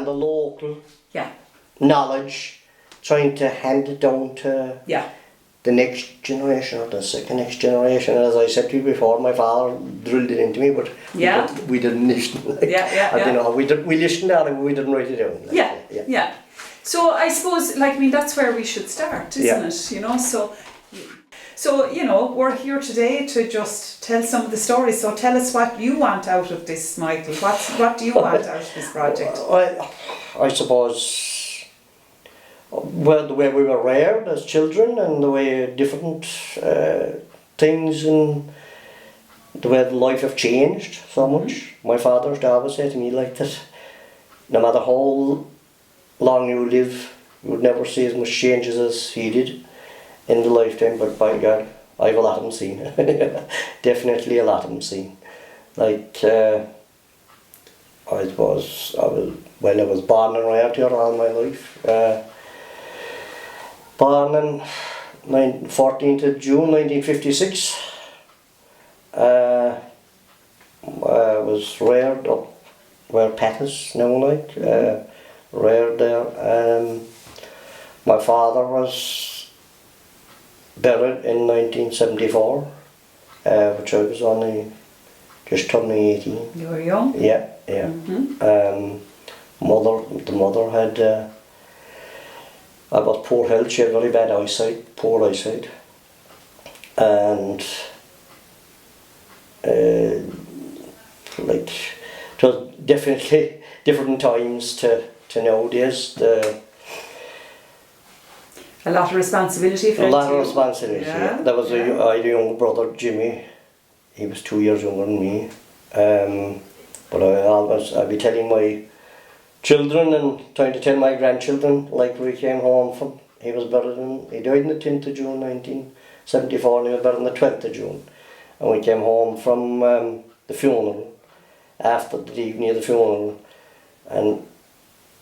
the local Yeah. knowledge, trying to hand it down to Yeah. the next generation or the second next generation. And as I said to you before, my father drilled it into me, but Yeah. we didn't listen. Like, Yeah. you know, we listened at it, but we didn't write it down. Like, Yeah. So I suppose, like, I mean, that's where we should start, isn't it? You know, so you know, we're here today to just tell some of the stories. So tell us what you want out of this, Michael. What do you want out of this project? I suppose, well, the way we were reared as children and the way different things and the way life have changed so much. My father used to always say to me like that, no matter how long you live, you would never see as much changes as he did in the lifetime, but by God, I've a lot of them seen. Definitely a lot of them seen. Like, I was born and raised here all my life. Born on 14th of June 1956. I was reared up where Pat is now, like, reared there. My father was buried in 1974, which I was only just turning 18. You were young? Yeah. Mm-hmm. The mother had about poor health. She had very bad eyesight, poor eyesight, and like, it was definitely different times to nowadays. A lot of responsibility for a lot of responsibility. Yeah. There was I had a younger brother, Jimmy. He was 2 years younger than me. But I'd be telling my children and trying to tell my grandchildren, like, where he came home from. He died on the 10th of June 1974, and he was buried on the 12th of June. And we came home from the funeral, after the evening of the funeral, and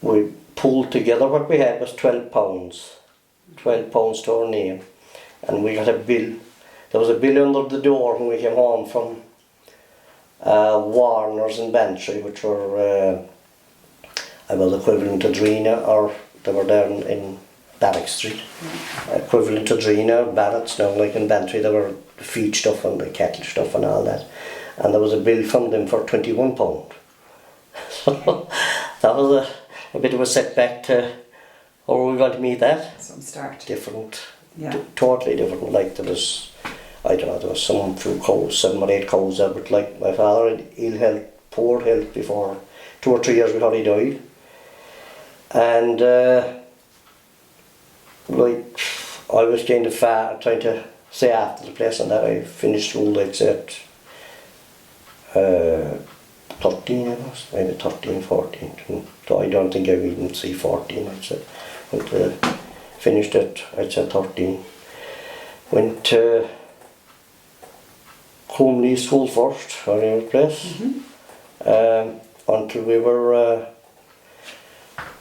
we pulled together what we had was £12 to our name, and we got a bill. There was a bill under the door when we came home from Warners in Bantry, which were I was equivalent to Drina, or they were there in Barrack Street. Equivalent to Drina, Barrett's now, like in Bantry, they were the feed stuff and the cattle stuff and all that. And there was a bill from them for £21. So that was a bit of a setback to how were we going to meet that? Some start. Different. Yeah. Totally different. Like, there was, I don't know, there was some few cows, 7 or 8 cows there, but like my father had ill health, poor health before, 2 or 3 years before he died. And like, I was kind of trying to say after the place, and that I finished school, like, say at 13 I was, maybe 13, 14. So I don't think I would even see 14, I'd say. But finished at, I'd say, 13. Went to Comely School first, our old place, until we were,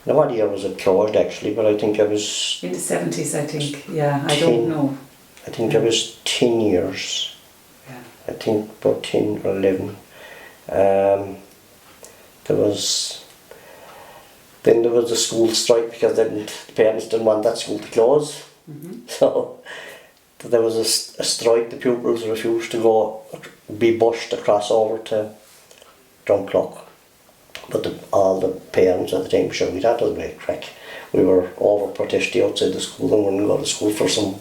no idea was it closed actually, but I think I was... In the 70s, I think, yeah, I don't know. I think I was 10 years. Yeah. I think about 10 or 11. Then there was a school strike because the parents didn't want that school to close. So there was a strike. The pupils refused to be bused across over to Drumclough. But all the parents at the time sure we thought it was a great crack. We were over protesting outside the school and wouldn't go to school for some,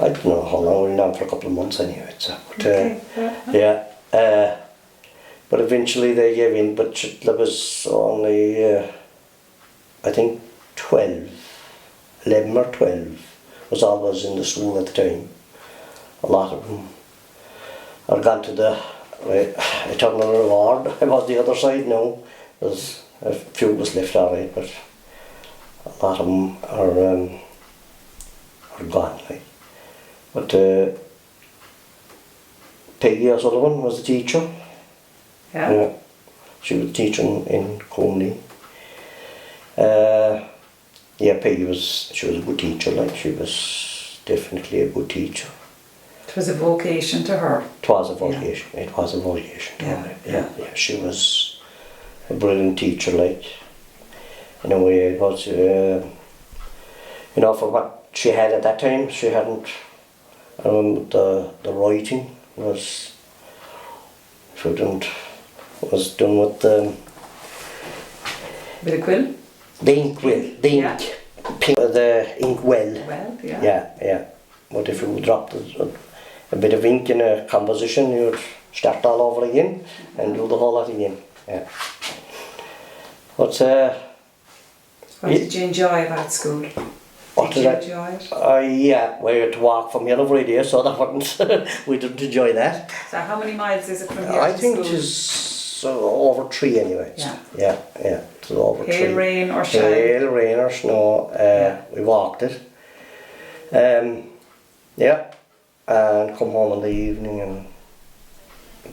I don't know how long, we were down for a couple of months anyway. So, but, but eventually they gave in, but there was only, I think 11 or 12 was always in the school at the time. A lot of them are gone to the eternal reward. I was the other side now. There's a few was left alright, but a lot of them are gone. Like. But Peggy O'Sullivan was the teacher. Yeah. She was teaching in Coney. Peggy was a good teacher, like, she was definitely a good teacher. It was a vocation to her. It was a vocation, it was a vocation to her. Yeah, she was a brilliant teacher, like. in a way. It was, you know, for what she had at that time, she hadn't, the writing was, was done with Bit of quill? the ink well, the ink, Yeah. the ink well. Well, yeah. Yeah. But if you dropped a bit of ink in a composition, you'd start all over again and do the whole lot again. Yeah. But What did you enjoy about school? what Did did you I? enjoy it? Yeah, we had to walk from here every day, so that wasn't. We didn't enjoy that. So how many miles is it from here I to think school? it's over 3 anyway. Yeah. Yeah. It's over 3. Hail, rain or shine? Hail, rain or snow. We walked it. Yeah, and come home in the evening and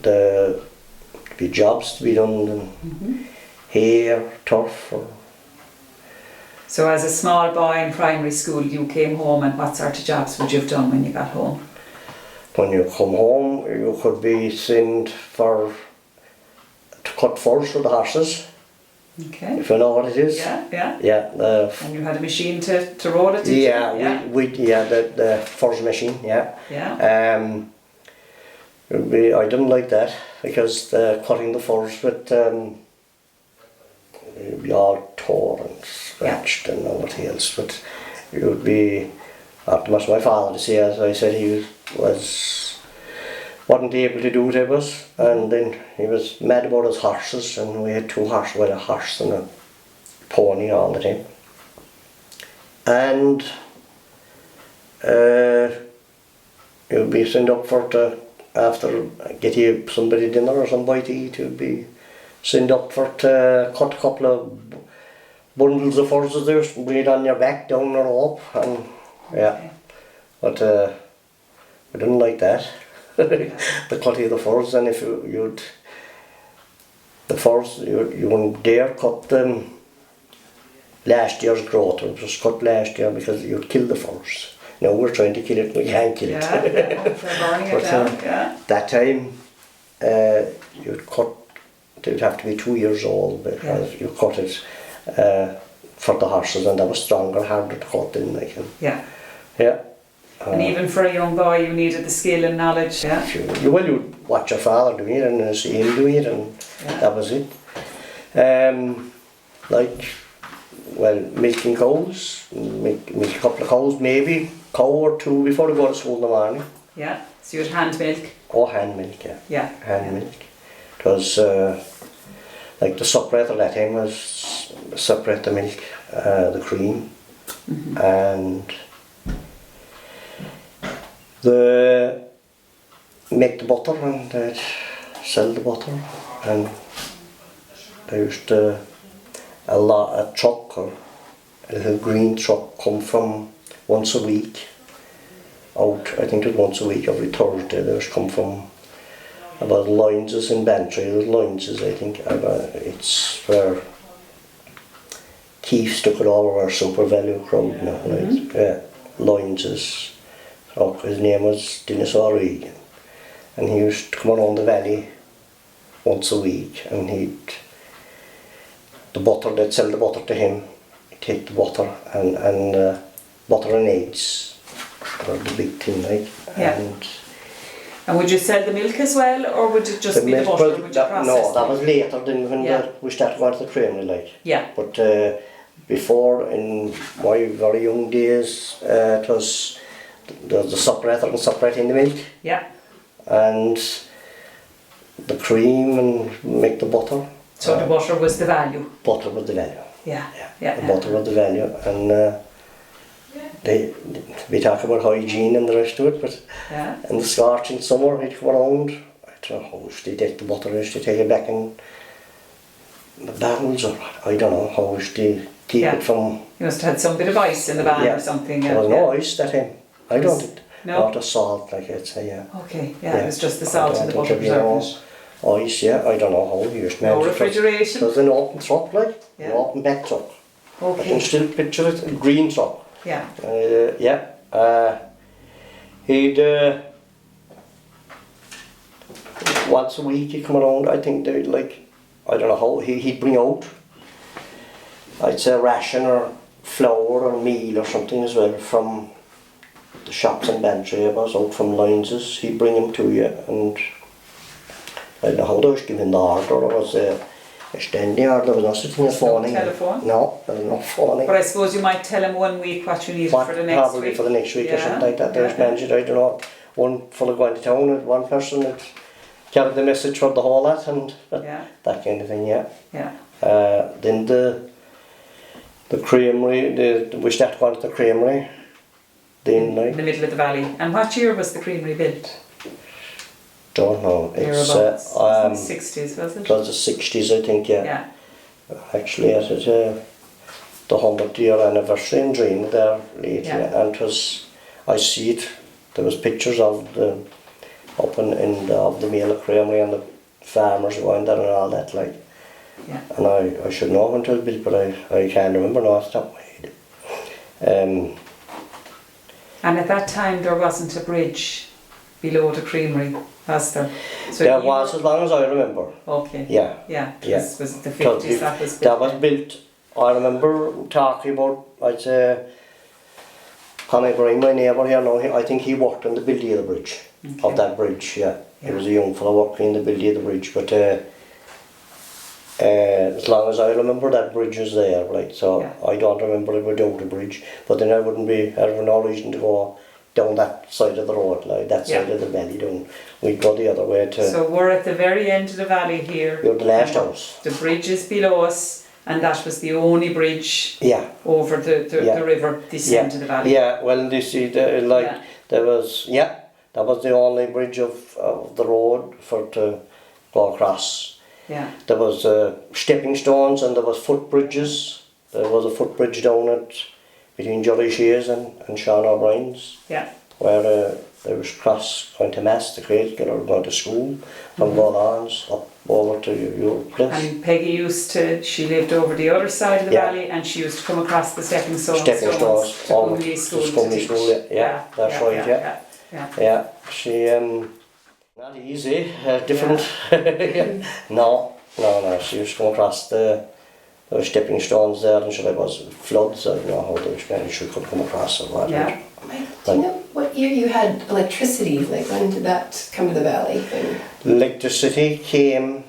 there'd be jobs to be done and hair, turf. So as a small boy in primary school, you came home, and what sort of jobs would you have done when you got home? When you come home, you could be sent to cut furs for the horses, Okay. if you know what it is. Yeah. Yeah, And you had a machine to roll it, did you? the furs machine, yeah. Yeah. I didn't like that because cutting the furs with you'd be all torn and scratched and everything else, but you would be, after my father to say, as I said, he wasn't able to do it, and then he was mad about his horses, and we had 2 horses, well, a horse and a pony all the time. And you'd be sent up after get you somebody dinner or somebody to eat, you'd be sent up to cut a couple of bundles of furs there, bring it on your back, down the rope, and yeah. Okay. But we didn't like that. The cutting of the furs, and if you wouldn't dare cut them last year's growth, it was cut last year because you'd kill the furs. Now we're trying to kill it, we can't kill it. Yeah, they're burning it But, down, yeah. That time, they'd have to be 2 years old because you cut it for the horses, and that was stronger, harder to cut than they can. Yeah. Yeah. And even for a young boy, you needed the skill and knowledge, yeah? You'd watch your father doing it and see him doing it, and that was it. Milking cows, milk a couple of cows, maybe, cow or 2 before they go to school in the morning. Yeah, so you had hand milk? Oh, hand milk, yeah. Yeah. Hand milk. It was like the separator that time was separate the milk, the cream, and make the butter, and they'd sell the butter, and they used to a truck, or a little green truck, come from once a week out. I think it was once a week, every Thursday. They used to come from about Lyons in Bantry. There's Lyons, I think. It's where Keith's took it over, our Super Value crowd now, right? Yeah, Lyons. So his name was Dennis O'Regan, and he used to come around the valley once a week, and they'd sell the butter to him. He'd take the butter and butter and eggs, or the big thing, like. Yeah. And would you sell the milk as well, or would it just be the butter? Would you process no, that it? was later than when we started going to the creamery, like. Yeah. But before, in my very young days, it was the separator and separating the milk. Yeah. And the cream and make the butter. So the butter was the value? Butter was the value. Yeah. The butter was the value, and we talk about hygiene and the rest of it, but in the scorching summer he'd come around, I don't know how they take the butter, they take it back in the barrels, or I don't know how they keep it from... You must have had some bit of ice in the van or something. There was no ice that time. I don't think. No? Not a salt, like I'd say, Okay, it was just the salt and the butter preserving preserving it. Ice, I don't know how you used to No manage it. refrigeration? It was an open truck, like, an open back truck. I can Okay. still picture it, a green truck. Yeah. He'd once a week he'd come around. I think they'd I don't know how he'd bring out I'd say ration or flour or meal or something as well from the shops in Bantry. I was out from Lines's, he'd bring them to you, and I don't know how they was given the order, or was a standing order, there was no such thing as phoning. Telephone? No, there was no phoning. But I suppose you might tell him 1 week what you needed for the next Probably week. for the next week or something like that. Yeah. There's managed, I don't know, one full of going to town and one person that carried the message for the whole lot and that kind of thing, yeah. Then the creamery, we started going to the creamery. Then, like, in the middle of the valley. And what year was the creamery built? Don't know. It's Thereabouts. 60s, was it? It was the 60s, I think, yeah. Actually, it is the 100-year anniversary in Dream there lately, and it was, I see it, there was pictures of the up in of the Mealagh Creamery and the farmers going there and all that, like. And I should know when it was built, but I can't remember now off the top of my head. And at that time there wasn't a bridge below the creamery, was there? So there was, as long as I remember. Okay. Yeah. This was the 50s that was built. That was built, I remember talking about, I'd say, Connie Green, my neighbour here now, I think he worked on the building of the bridge, of that bridge, He was a young fellow working in the building of the bridge, but as long as I remember that bridge was there, right, so I don't remember it without a bridge, but then I wouldn't have no reason to go down that side of the road, like that side of the valley down. We'd go the other way to... So we're at the very end of the valley here. You're the last house. The bridge is below us, and that was the only bridge over the river this end of the valley. Yeah, well, you see, there was, that was the only bridge of the road for to go across. There was stepping stones and there was footbridges. There was a footbridge down between Jerry Shears and Sean O'Brien's. Where there was cross going to Mass, the grade or going to school, from Bolans up over to your place. And Peggy she lived over the other side of the valley, and she used to come across the stepping stones to Cumley School. That's right, she not easy, different. No, she used to come across the stepping stones there, and there was floods. I don't know how they managed, she could come across or what. Do you know what year you had electricity? Like, when did that come to the valley? Electricity came.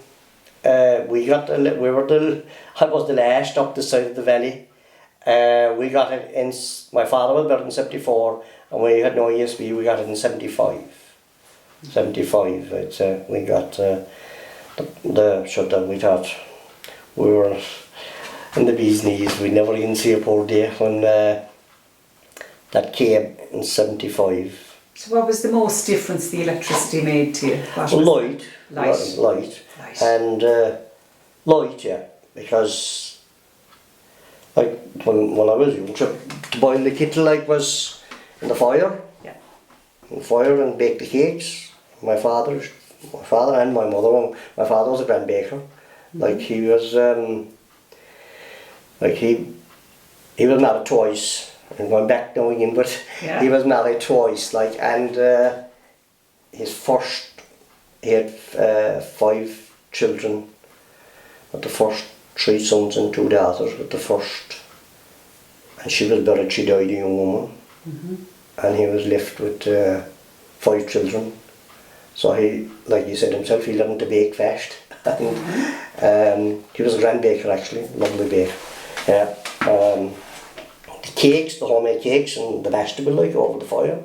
I was the last up the side of the valley. We got it in. My father was born in 74, and we had no ESB. We got it in 75. 75, I'd say. We got the shutdown. We thought we were in the bee's knees. We never even see a poor day when that came in 75. So what was the most difference the electricity made to you? Light. And light, because like when I was young, to boil the kettle was in the fire. In the fire and bake the cakes. My father and my mother. My father was a grand baker. Like he was, he was married twice. I'm going back now again, but he was married twice. And he had 5 children. But the first 3 sons and 2 daughters. But the first, and she was buried. She died, a young woman, and he was left with 5 children. So he, like he said himself, he learned to bake fast. And he was a grand baker actually, lovely baker. The cakes, the homemade cakes and the vegetable over the fire.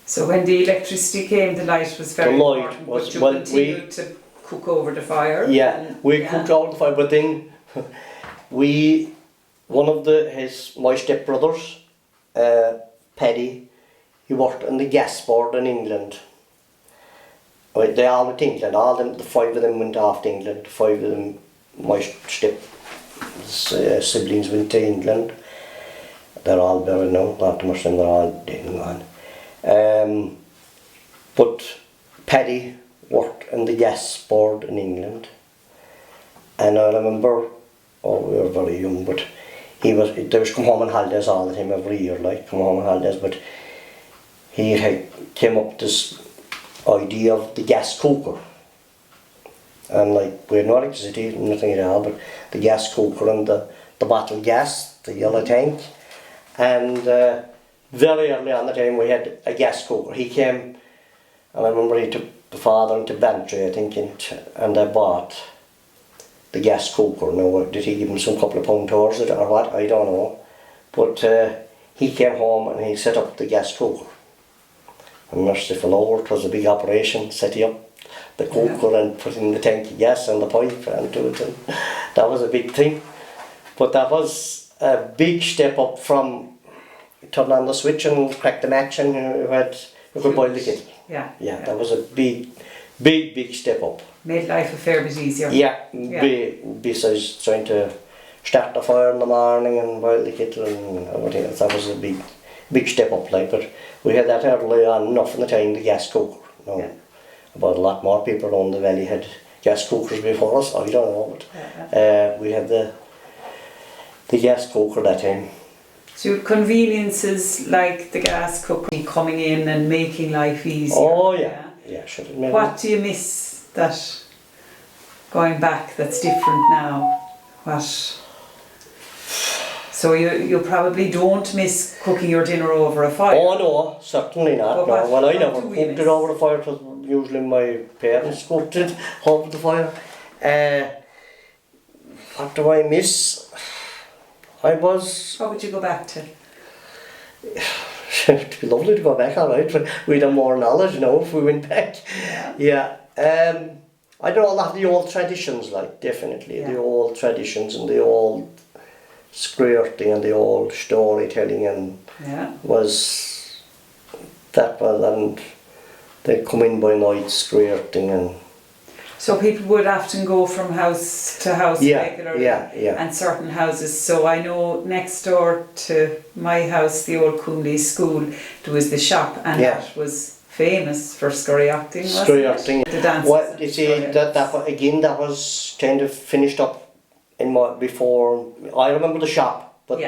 So when the electricity came, the light was very important, but you continued to cook over the fire. We cooked over the fire, but then one of my stepbrothers, Paddy, he worked on the gas board in England. They all went to England, the 5 of them went off to England, 5 of them, my siblings went to England. They're all buried now, not much of them, they're all dead and gone. But Paddy worked on the gas board in England. And I remember, we were very young, but they was come home on holidays all the time, every year, come home on holidays, but he came up this idea of the gas cooker. And like, we had no electricity, nothing at all, but the gas cooker and the bottled gas, the yellow tank. And very early on the time we had a gas cooker. He came, and I remember he took the father into Bantry, I think, and I bought the gas cooker. Now, did he give him some couple of pound towards it or what? I don't know. But he came home and he set up the gas cooker. And merciful Lord, it was a big operation, setting up the cooker and putting the tank of gas and the pipe into it. And that was a big thing. But that was a big step up from turn on the switch and crack the match and you could boil the kettle. Yeah. That was a big step up. Made life a fair bit easier. Besides trying to start the fire in the morning and boil the kettle and everything else, that was a big step up, like. But we had that early on enough in the time, the gas cooker. About a lot more people around the valley had gas cookers before us, I don't know, but we had the gas cooker that time. So conveniences like the gas cooker coming in and making life easier. Oh yeah, sure. What do you miss that going back that's different now? What? So you probably don't miss cooking your dinner over a fire? Oh no, certainly not. No. Well, I never cooked it over the fire. It was usually my parents cooked it over the fire. What do I miss? What would you go back to? It'd be lovely to go back, alright, but we'd have more knowledge now if we went back. Yeah. I don't know, a lot of the old traditions, like, definitely. The old traditions and the old scripting and the old storytelling and and they'd come in by night scripting and... So people would often go from house to house regularly and certain houses. So I know next door to my house, the old Coomley School, there was the shop and that was famous for scurry-acting, wasn't it? The dances. Well, you see, that was kind of finished up before. I remember the shop, but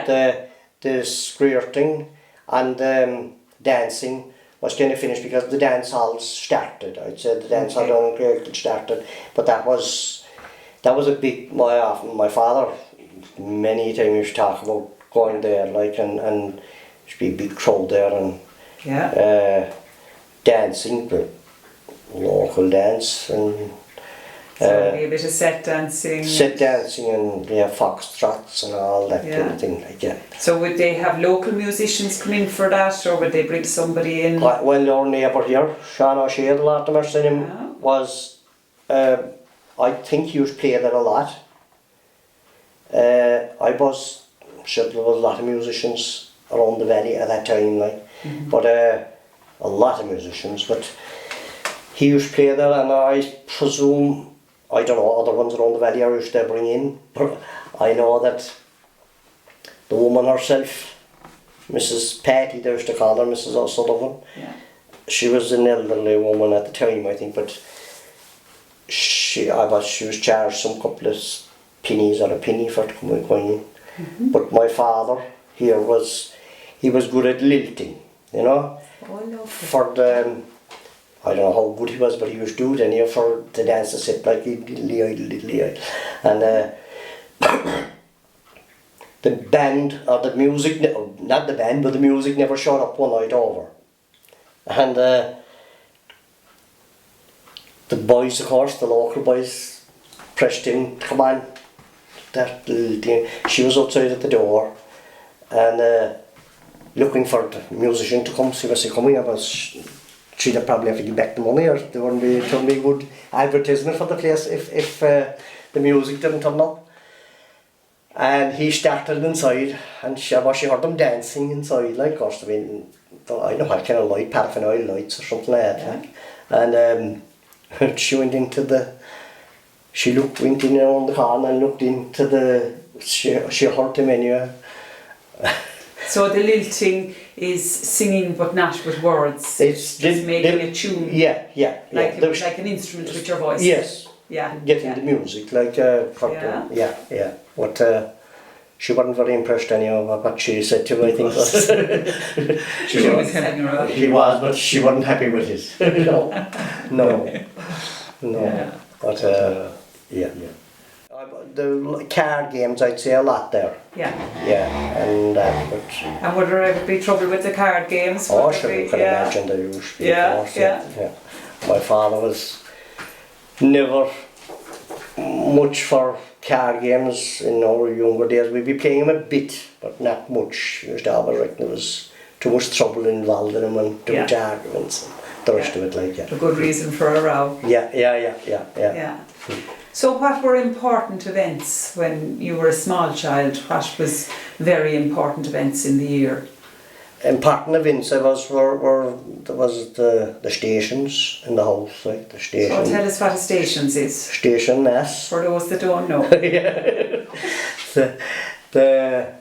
the scurry-acting and dancing was kind of finished because the dance halls started. I'd say the dance hall down in Cork started, but that was a big. My father many times used to talk about going there, like, and there'd be a big crowd there and dancing, but local dance and. So a bit of set dancing. And foxtrots and all that kind of thing, like that. So would they have local musicians come in for that, or would they bring somebody in? Well, our neighbour here, Sean O'Shea, the Lord of Mercy, was, I think he used to play there a lot. There was a lot of musicians around the valley at that time, like, but a lot of musicians, but he used to play there, and I presume, I don't know, other ones around the valley I used to bring in, but I know that the woman herself, Mrs. Patty, they used to call her, Mrs. O'Sullivan, she was an elderly woman at the time, I think, but she was charged some couple of pennies or a penny for to come in. But my father here was good at lilting, you know, for the. I don't know how good he was, but he was good anyhow for the dance set, like diddly-eye. And the band, or the music, not the band, but the music never showed up one night over. And the boys, of course, the local boys, pressed him, come on, that little thing. She was outside at the door, and looking for the musician to come, see was he coming up. She'd probably have to give back the money, or there wouldn't be good advertisement for the place if the music didn't turn up. And he started inside, and she heard them dancing inside, like, of course, I mean, I don't know what kind of light, paraffin oil lights or something like that. Like. And she went in around the corner and looked into she heard him anyway. So the lilting is singing but not with words. It's just making a tune. Like an instrument with your voice. Yes. Yeah. Getting the music, like What she wasn't very impressed anyway with what she said to me, I think. She was helping her out. She was, but she wasn't happy with it. No. Yeah. But yeah. The card games, I'd say a lot there. Yeah. Yeah, and but. And would there ever be trouble with the card games? Oh, Would sure, there you be- can yeah. imagine there used to be. Yeah, of course, yeah. My father was never much for card games in our younger days. We'd be playing them a bit, but not much. He used to always reckon there was too much trouble involved in them and too much arguments and the rest of it, like, yeah. A good reason for a row. Yeah. So what were important events when you were a small child? What was very important events in the year? Important events there was the stations in the house, like the station. So tell us what a stations is, Station mass. for those that don't know. Yeah. the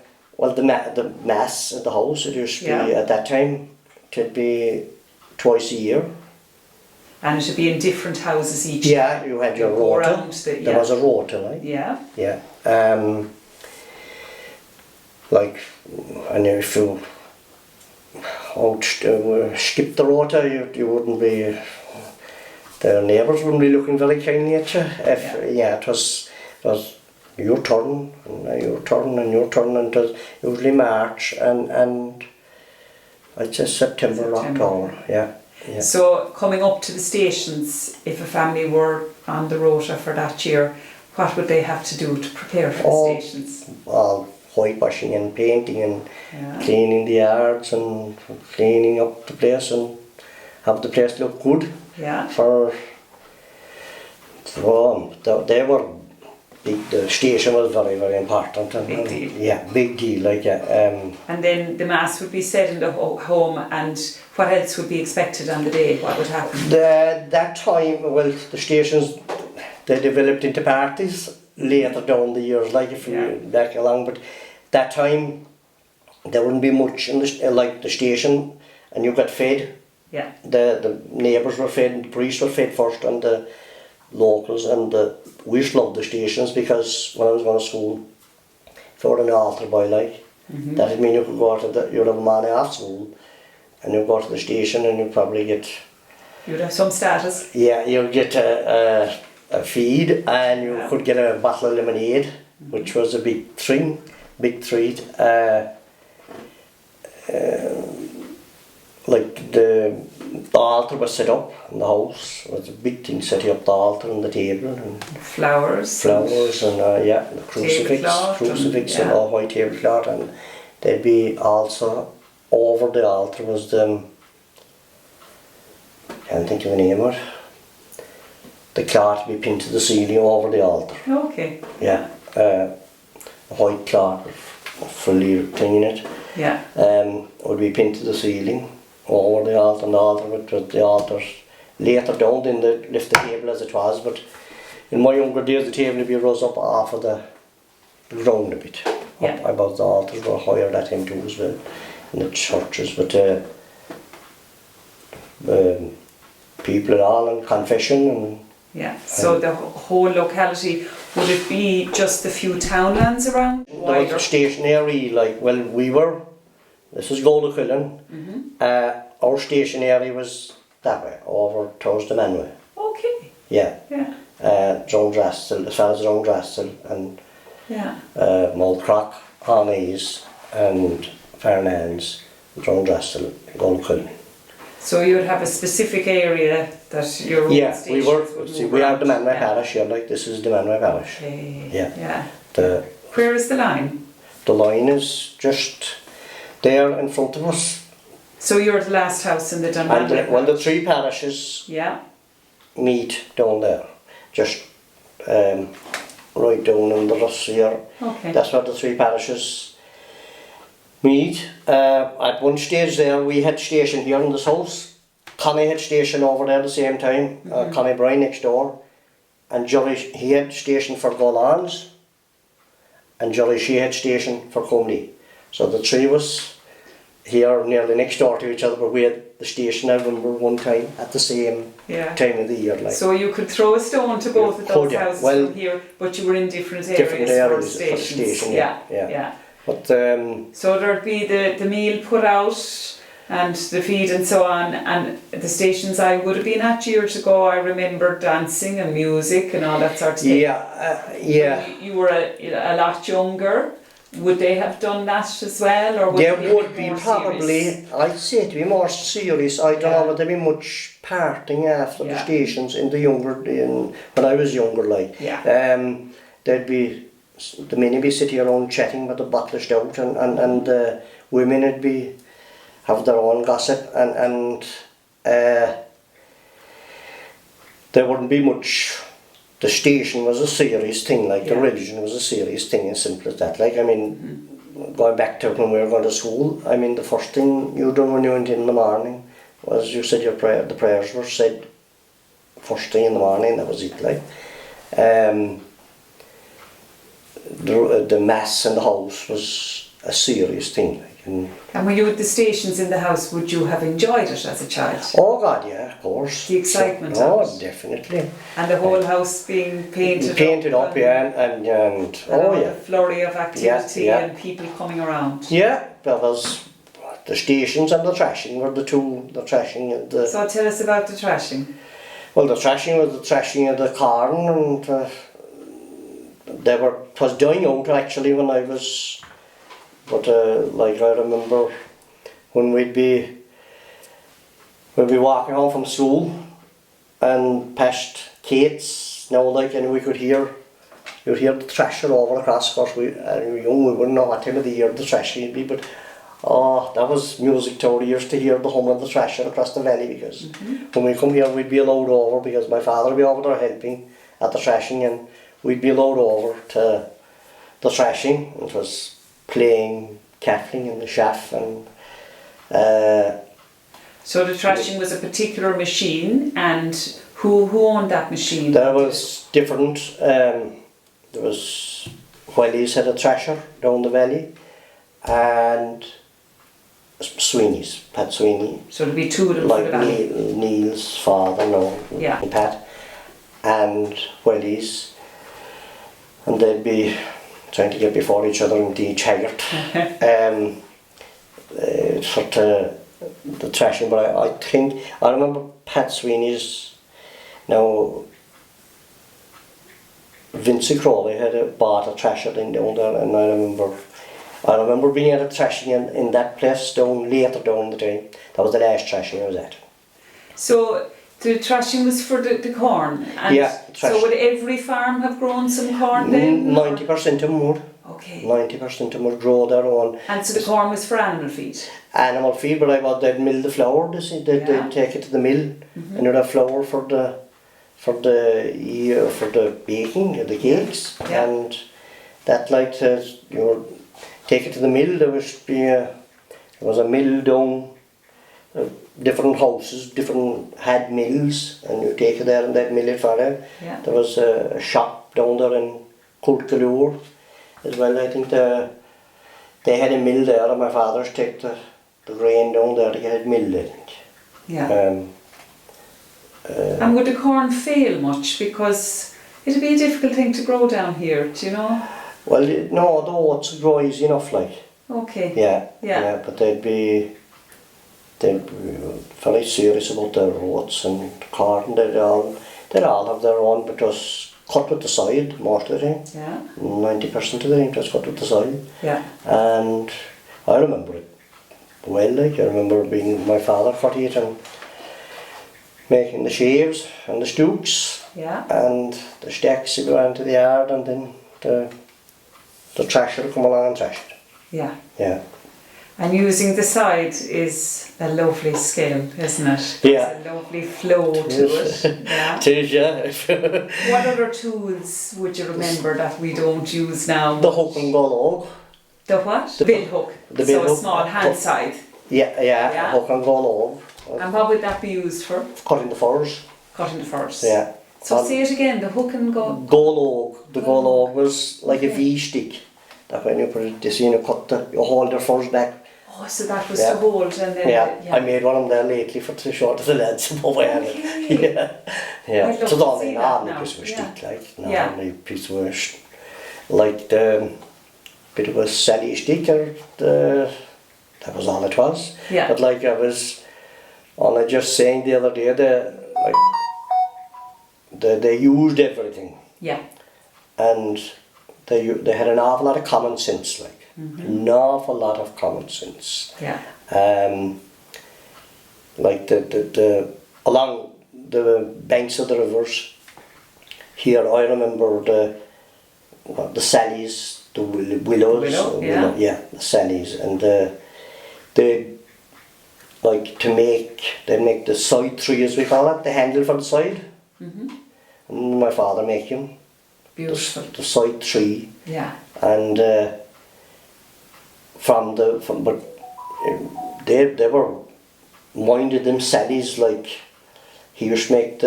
mass at the house, it used to be at that time, it'd be twice a year. And it should be in different houses each year. Yeah, you had your You go rota. around There was a rota, like. Yeah. Yeah. Like, and if you skip the rota, you wouldn't be. The neighbours wouldn't be looking very kindly at you. It was your turn, and your turn, and your turn, and it was usually March and I'd say September. October. Yeah. So coming up to the stations, if a family were on the rota for that year, what would they have to do to prepare for the stations? All whitewashing and painting and cleaning the yards and cleaning up the place and have the place look good. Yeah. They were big. The station was very, very important. And, Big deal. Yeah, big deal. Like And then the mass would be said in the home, and what else would be expected on the day? What would happen? that time, well, the stations, they developed into parties later down the years, like if you back along. But that time, there wouldn't be much in the station, and you got fed. Yeah. The neighbours were fed, and the priests were fed first, and the locals, and we used to love the stations because when I was going to school, if you were an altar boy, like, that'd mean you could go to you'd have a man after school, and you'd go to the station, and you'd probably get. You'd have some status. Yeah, you'd get a feed, and you could get a bottle of lemonade, which was a big treat. Like the altar was set up in the house. It was a big thing, setting up the altar and the table and Flowers and the crucifix and a white tablecloth, and there'd be also over the altar was the can't think of the name of it. The cloth to be pinned to the ceiling over the altar. Okay. Yeah, a white cloth fully clean it. Yeah. Would be pinned to the ceiling over the altar, and the altar with the altars later down, then they left the table as it was. But in my younger days, the table would be rose up off of the ground a bit. Yeah. Up above the altars were higher that time too as well in the churches. But people at all in confession and. Yeah. So the whole locality, would it be just the few townlands around? There was a stationary, this is Goldaquillan. Our stationary was that way, over towards the Manway. Okay. Yeah. Yeah. Drumdrastil, as far as Drumdrastil, and Yeah. Mulcrock, Honey's, and Farnans, Drumdrastil, Goldaquillan. So you would have a specific area that your own Yeah, stations would move we have the around. Manway Parish here, like this is the Manway Parish. Okay. Yeah. Yeah. Where is the line? The line is just there in front of us. So you're the last house in the Dunmanway. And the three parishes meet down there, just right down in the Russ here. Okay. That's where the three parishes meet. At one stage there, we had station here in this house. Connie had station over there at the same time. Connie Bryan next door, and Jolly he had station for Golans, and Jolly she had station for Cumney. So the three of us here nearly next door to each other, but we had the station, I remember, one time at the same time of the year. Like. So you could throw a stone to both of those houses from here, but you were in different areas for the station. Yeah. But so there'd be the meal put out and the feed and so on, and the stations I would have been at years ago, I remember dancing and music and all that sort of thing. When you were a lot younger, would they have done that as well, or would there would be probably serious? I'd say to be more serious. I don't know whether there be much parting after the stations in the younger when I was younger, like there'd be the men would be sitting around chatting with the bottles out, and the women would be have their own gossip, and there wouldn't be much. The station was a serious thing, like the religion was a serious thing, as simple as that. Like, I mean, going back to when we were going to school, I mean, the first thing you done when you went in the morning was you said your prayer. The prayers were said first thing in the morning, that was it, like. The mass in the house was a serious thing, like. And when you had the stations in the house, would you have enjoyed it as a child? Oh God, yeah, of course. The excitement of it. Definitely. And the whole house being painted up, and a flurry of activity and people coming around. Yeah, there was the stations and the trashing were the two. The trashing and the. So tell us about the trashing. Well, the trashing was the trashing of the corn, and it was dying out actually when I was. But like I remember when we'd be walking home from school and past Kait's, like, and we could hear the thrasher over across. Of course, we were young, we wouldn't know what time of the year the thrashing would be, but that was music to our ears to hear the hum of the thrasher across the valley, because when we come here we'd be allowed over, because my father would be over there helping at the thrashing, and we'd be allowed over to the thrashing. It was playing cackling in the shaft, and so the thrashing was a particular machine, and who owned that machine? There was different. There was Whiley's had a thrasher down the valley, and Sweeney's, Pat Sweeney. So there'd be two of them like for the valley. Neil's father, and Pat, and Whiley's, and they'd be trying to get before each other and each haggard for the thrashing. But I remember Pat Sweeney's. Now Vincey Crawley had bought a thrasher in down there, and I remember being at a thrashing in that place later down the time. That was the last thrashing I was at. So the thrashing was for the corn, and so would every farm have grown some corn then? 90% of them would. Okay. 90% of them would grow their own. And so the corn was for animal feed? Animal feed, but they'd mill the flour. They'd take it to the mill, and you'd have flour for the baking of the cakes, and that take it to the mill. There was a mill down. Different houses, had mills, and you take it there and they'd mill it for them. Yeah. There was a shop down there in Cork as well. I think they had a mill there, and my father's take the grain down there to get it milled, I think. Yeah. And would the corn fail much? Because it'd be a difficult thing to grow down here, do you know? Well, no, the oats grow easy enough, like. Okay. Yeah, but they're very serious about their oats and corn. They'd all have their own, but it was cut with the side most of the time. Yeah. 90% of the time it was cut with the side. Yeah. And I remember it well, like. I remember being my father for it and making the shaves and the stooks. Yeah. And the stacks would go down to the yard, and then the thrasher would come along and thrash it. Yeah. Yeah. And using the side is a lovely skill, isn't it? Yeah. There's a lovely flow to it. Yeah. It is, yeah. What other tools would you remember that we don't use now? The hook and go log. The what? The bill hook. The bill hook. hook. A small hand scythe. Yeah. Hook and go log. And what would that be used for? Cutting the furs. Cutting the furs. Yeah. So say it again, the hook and go... Go log. The go log was like a V stick. That when you put it, you cut you hold the furs back Oh, so that was Yeah. to hold and then... Yeah, I made one of them there lately to show to the lads above I had it. Okay. Yeah, I'd love so to all see in that on now. a piece of a Yeah. stick, like, no, Yeah. only piece of a, like the bit of a Sally stick, or that was all it was. Yeah. But like I was just saying the other day, they used everything, Yeah. and they had an awful lot of common sense, like, an awful lot of common sense. Yeah. Like the along the banks of the rivers here, I remember the Sallies, the willows, the Sallies, and they like they'd make the side tree, as we call it, the handle for the side. And my father make him Beautiful. the side tree, Yeah. and but they were minded them Sallies, like he used to make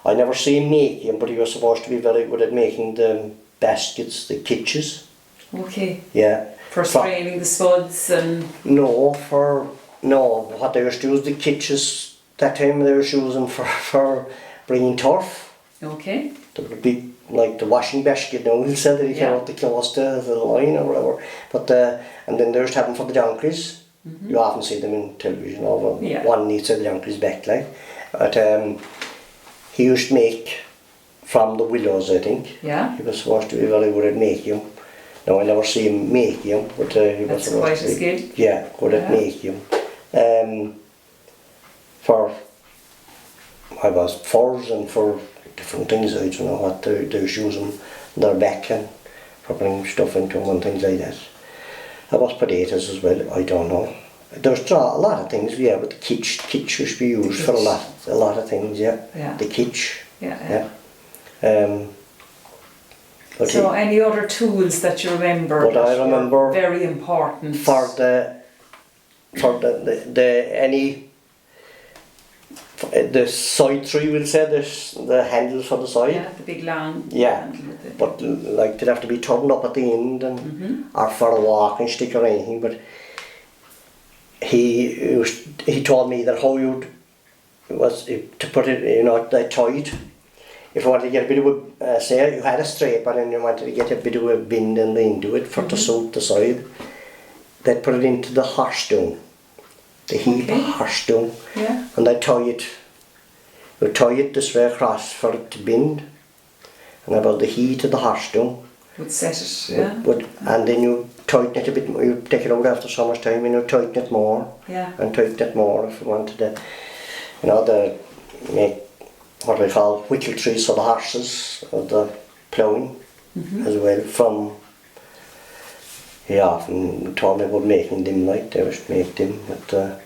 I never see him make them, but he was supposed to be very good at making the baskets, the kitches. Okay. Yeah. For spraying the spuds and... No, what they used to use the kitches that time, they used to use them for bringing turf. Okay. There would be like the washing basket now, he said that he came out the close to the line or whatever. But and then they used to have them for the donkeys. You often see them in television over one needs the donkey's back, like. But he used to make from the willows, I think. Yeah. He was supposed to be very good at making them. Now I never see him make them, but he was supposed quite to a be skill. yeah, good at making them. For furs and for different things, I don't know what they was using their back and for bringing stuff into them and things like that. There was potatoes as well, I don't know. There's a lot of things, yeah, but the kitch used to be used for a lot of things, yeah. The kitch. Yeah. So any other tools that you remember But I that remember were very important? for the side tree, we'll say, the handle for the side. Yeah, the big long Yeah, handle with it. but like they'd have to be turned up at the end and or for a walking stick or anything. But he told me that how you'd was to put it, they tied. If you wanted to get a bit of a, say you had a straight but then you wanted to get a bit of a bend into it for to suit the side, they'd put it into the horse down, the heap of horse down, and they'd tie it. You'd tie it this way across for it to bend, and about the heat of the horse down. Would set it, yeah. And then you tighten it a bit more, you take it out after so much time and you tighten it more, and tighten it more if you wanted to, make what we call whittle trees for the horses, or the ploughing as well. From he often told me about making them, like they used to make them, but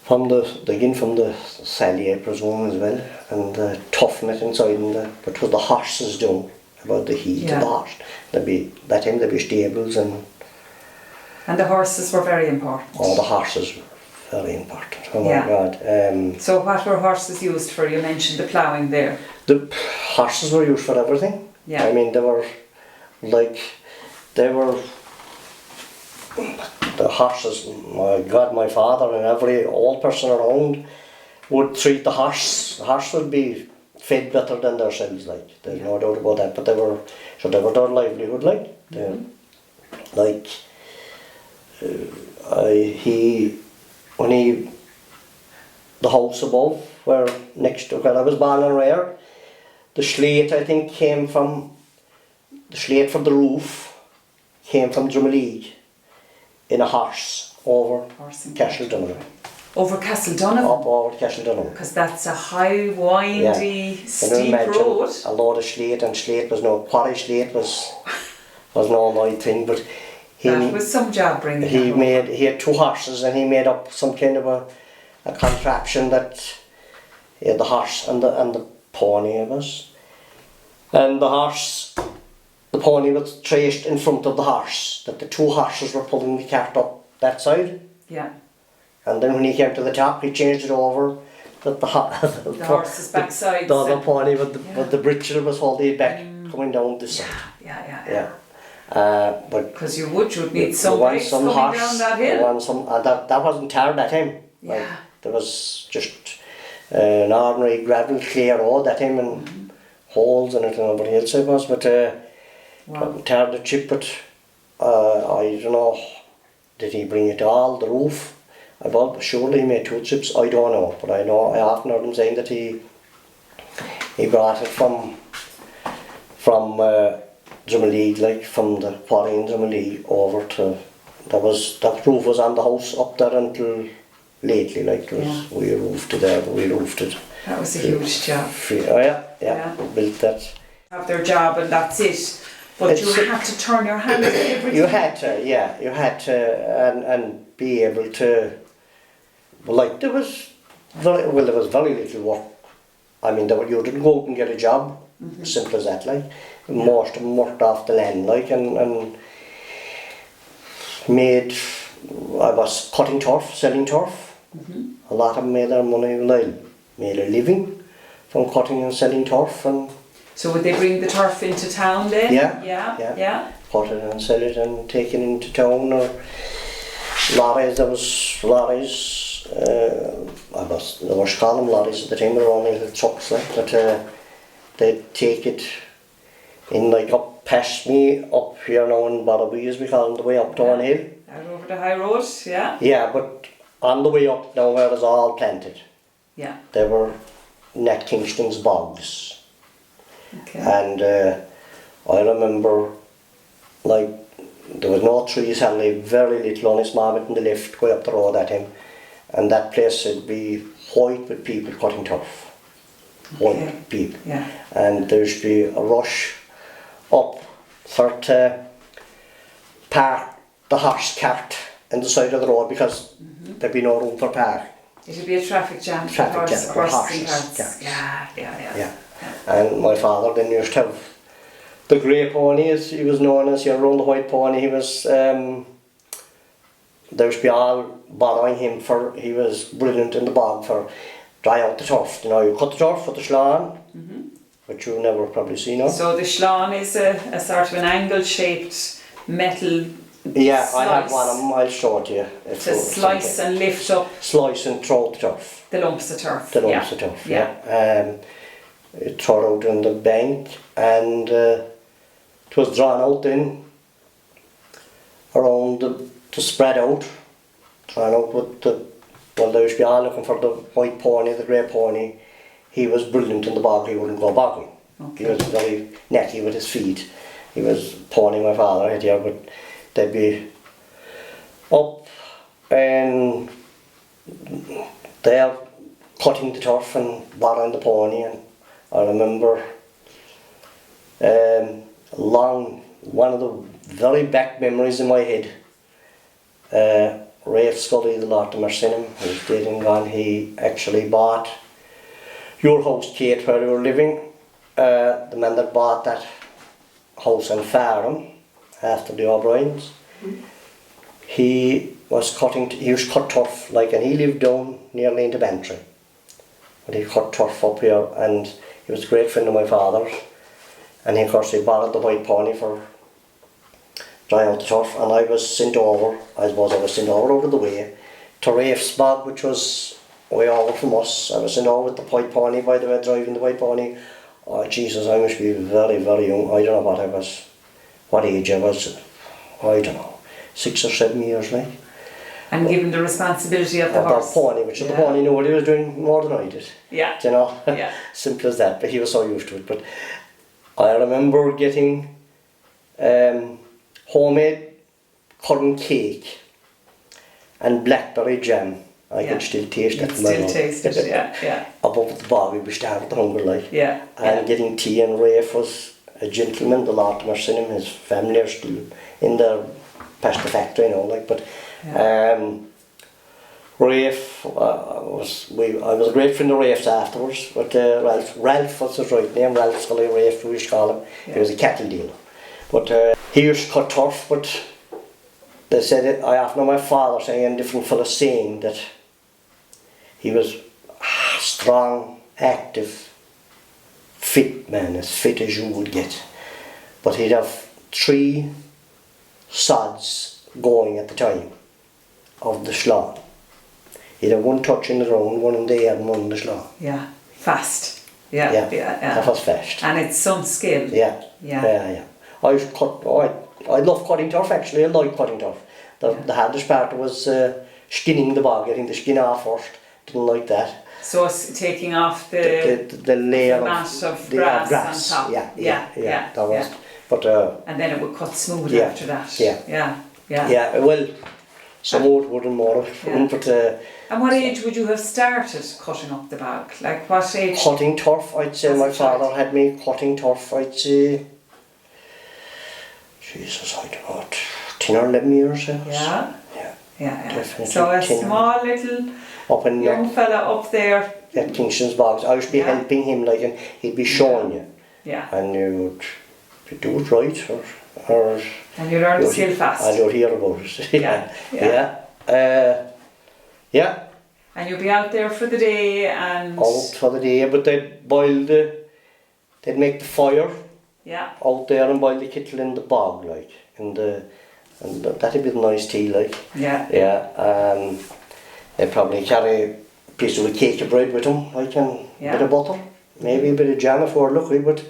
from the Sally, I presume, as well, and toughen it inside, but what the horses do about the heat of the horse, that time there'd be stables and the horses were very important. Oh, the horses were very important. Oh my God. So what were horses used for? You mentioned the ploughing there. The horses were used for everything. Yeah. I mean, the horses, my God, my father and every old person around would treat the horse. The horse would be fed better than themselves, like. There's no doubt about that. But they were their livelihood, like. The house above, where I was born and reared, the slate, I think, the slate for the roof came from Drumalee in a horse over Castle Donovan. Over Castle Donovan? Up over Castle Donovan. Because that's a high, windy, steep road. A load of slate, and quarry slate was no my thing, but that was some job bringing he had two horses, and he made up some kind of a contraption that he had the horse and the pony of us. And the pony was traced in front of the horse, that the two horses were pulling the cart up that side. Yeah. And then when he came to the top, he changed it over, that the horse's backside. The pony with the britcher was holding it back, coming down this side. Yeah. But Because you would need some brakes coming down that hill. That wasn't tarred that time. Like, Yeah. there was just an ordinary gravel clear road that time and holes in it and everything else it was. But tarred the chip, but I don't know, did he bring it all, the roof? Surely he made 2 trips, I don't know. But I know, I often heard him saying that he brought it from Drummondley, like from the quarry in Drummondley over to, that roof was on the house up there until lately, like we roofed it there, we roofed it. That was a huge job. Yeah. Built that. Have their job and that's it. But you had to turn your hand to everything. You had to, and be able to, like there was very little work. I mean, you didn't go out and get a job, simple as that, like. Most of them worked off the land, like, and I was cutting turf, selling turf. A lot of them made their money, made a living from cutting and selling turf. And so would they bring the turf into town then? Yeah. Cut it and sell it and take it into town, or lorries. There was lorries. There were column lorries at the time. There were only little trucks, like, but they'd take it in, like, up past me, up here now in Barabee, as we call them, the way up Down Hill. Out over the high road, yeah. Yeah, but on the way up now where it was all planted. Yeah. There were Nat Kingston's bogs. Okay. And I remember, like, there was no trees, hardly, very little, only small bit in the lift going up the road at him. And that place would be white with people cutting turf. White people. Yeah. And there used to be a rush up for to park the horse cart in the side of the road because there'd be no room for park. It would be a traffic jam for horses and carts. Yeah. And my father then used to have the grey pony, as he was known as, around the white pony. He was, there used to be all borrowing him for, he was brilliant in the bog for dry out the turf. You know, you cut the turf with the slan, which you've never probably seen of. So the slan is a sort of an angle-shaped metal slice. I have one of them, I'll show it to you. To slice and lift up. Slice and throw the turf. The lumps of turf. The lumps of turf, it throw out in the bank, and it was drawn out then around to spread out. Drawn out with they used to be all looking for the white pony, the grey pony. He was brilliant in the bog, he wouldn't go bogging. Okay. He was very necky with his feet. He was pony my father had here, but they'd be up and they're cutting the turf and borrowing the pony. And I remember one of the very back memories in my head, Rafe Scully, the Lord of Mercy, who's dead and gone, he actually bought your house, Kate, where we were living. The man that bought that house and farm after the O'Briens, he used to cut turf, like, and he lived down nearly into Bantry. But he cut turf up here, and he was a great friend of my father's. And of course he borrowed the white pony for drying out the turf, and I was sent over, over the way to Rafe's bog, which was way over from us. I was sent over with the white pony, by the way, driving the white pony. Oh Jesus, I must be very, very young. I don't know what age I was. I don't know, 6 or 7 years, like. And given the responsibility of the horse. The pony, which the pony knew what he was doing more than I did. Yeah. You know? Yeah. Simple as that, but he was so used to it. But I remember getting homemade currant cake and blackberry jam. I can still taste that. Still taste it, yeah. Above the bar, we were starving with hunger, like. Yeah. And getting tea, and Rafe was a gentleman, the Lord of Mercy, his family are still in their past the factory, you know, like. But Rafe I was a great friend of Rafe's afterwards. But Ralph was his right name. Ralph Scully Rafe, we used to call him. Yeah. He was a cattle dealer. But he used to cut turf, but they said it, I often know my father saying, and different fellas saying, that he was strong, active, fit man, as fit as you would get. But he'd have 3 sods going at the time of the slá. He'd have one touch in the ground, one in the air and one in the slá. Yeah, fast. Yeah, Yeah, yeah. that was fast. And it's some skill. Yeah, Yeah. yeah. I used to cut, I love cutting turf actually, I like cutting turf. The hardest part was skinning the bog, getting the skin off first, didn't like that. So it's taking off the layer mat of the grass on top. Yeah, yeah, that was. yeah. But and then it would cut smooth yeah, after that. yeah. Yeah. Well, some would and more. Yeah. But And what age would you have started cutting up the bog? Like what age? cutting turf, I'd say As a my child. father had me cutting turf, I'd say, Jesus, I don't know, 10 or 11 years. Yeah. Yeah. Yeah. Definitely So a 10. small little Up in young fella up there. at Kingston's bogs, I used to be Yeah. helping him, like, and he'd be showing you, Yeah. and you'd do it right, or And you learn the skill fast. and you'd hear about it. Yeah, yeah. Yeah. And you'll be out there for the day and Out for the day, but they'd make the fire yeah. out there and boil the kettle in the bog, like, and that'd be a nice tea, like. Yeah. Yeah, they'd probably carry a piece of a cake of bread with them, like, and a Yeah. bit of butter, maybe a bit of jam if we're lucky, but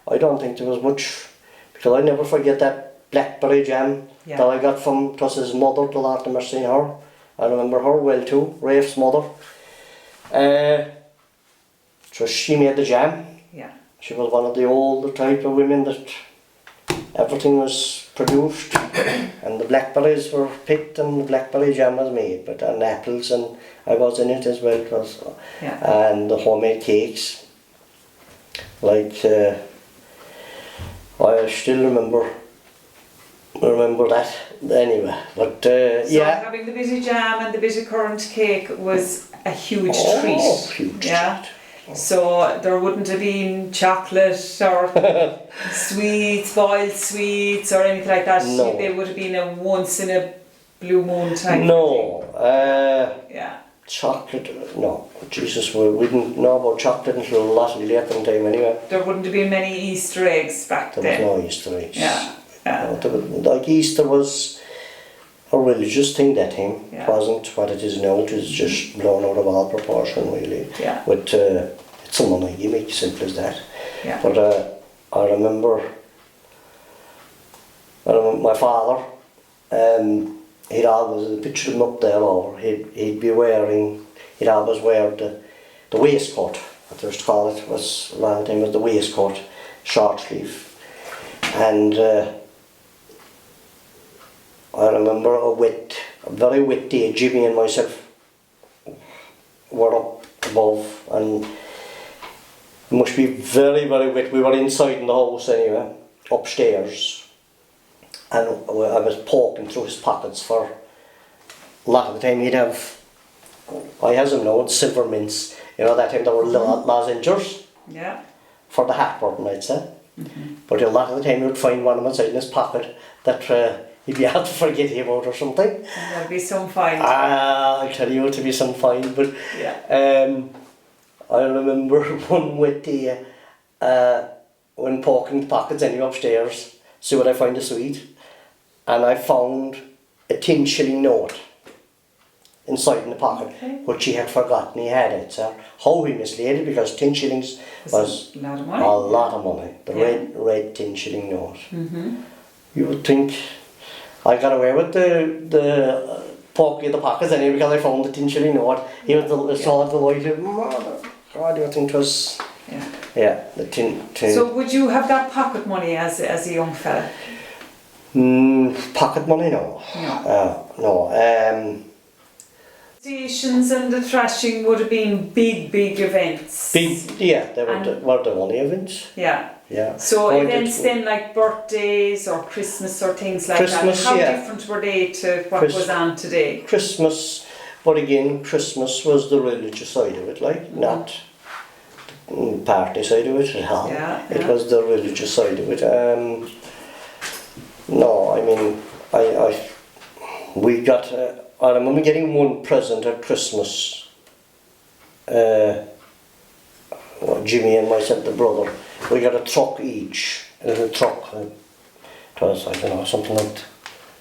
I don't think there was much, because I never forget that blackberry jam Yeah. that I got from Tuss's mother, the Lord of Mercy on her. I remember her well too, Rafe's mother. So she made the jam. Yeah. She was one of the older type of women that everything was produced and the blackberries were picked and the blackberry jam was made, but and apples, and I was in it as well, it was, Yeah. and the homemade cakes. Like I still remember that anyway, but So yeah. having the bit of jam and the bit of currant cake was a huge Oh, treat. huge Yeah. treat. So there wouldn't have been chocolate or sweets, boiled sweets or anything like that. No. They would have been a once in a blue moon type. No, Yeah. chocolate, no. Jesus, we didn't know about chocolate until a lot later in time anyway. There wouldn't have been many Easter eggs back There then. was no Easter eggs. Yeah. Yeah. No, like Easter was a religious thing that time. Yeah. It wasn't what it is now. It is just blown out of all proportion, really. Yeah. But it's a money gimmick, simple as that. Yeah. But I remember my father, he'd always, picture him up there over, he'd always wear the waistcoat, what they used to call it, was a lot of time was the waistcoat, short sleeve. And I remember a very wet day, Jimmy and myself were up above, and it must be very, very wet. We were inside in the house anyway, upstairs, and I was poking through his pockets for a lot of the time. He'd have, I has them now, silver mints, you know, that time there were lozenges Yeah. for the heartburn, I'd say. But a lot of the time you would find one of them inside in his pocket that he'd be able to forget about or something. And there'll be some find. I'll tell you, to be some fine, but Yeah. I remember one wet day when poking the pockets anyway upstairs, see what I find a sweet, and I found a 10-shilling note inside in the pocket, Okay. which he had forgotten he had it. So how he mislaid it, because 10 shillings was a lot of money. a lot of money. The Yeah. red 10-shilling note. Mm-hmm. You would think I got away with the poking in the pockets anyway because I found the 10-shilling note. He was so delighted. Mother God, you would think it was, Yeah. the tin. So would you have got pocket money as a young fella? Pocket money, no. No. No. Stations and the thrashing would have been big events. They were the only events. Yeah. Yeah. So Going to events then like birthdays or Christmas or things like Christmas, that. How yeah. different were they to what was on today? Christmas, but again, Christmas was the religious side of it, like, not the party side of it at all. Yeah, It yeah. was the religious side of it. No, I mean, we got, I remember getting one present at Christmas. Jimmy and myself, the brother, we got a truck each, a little truck. It was, I don't know, something like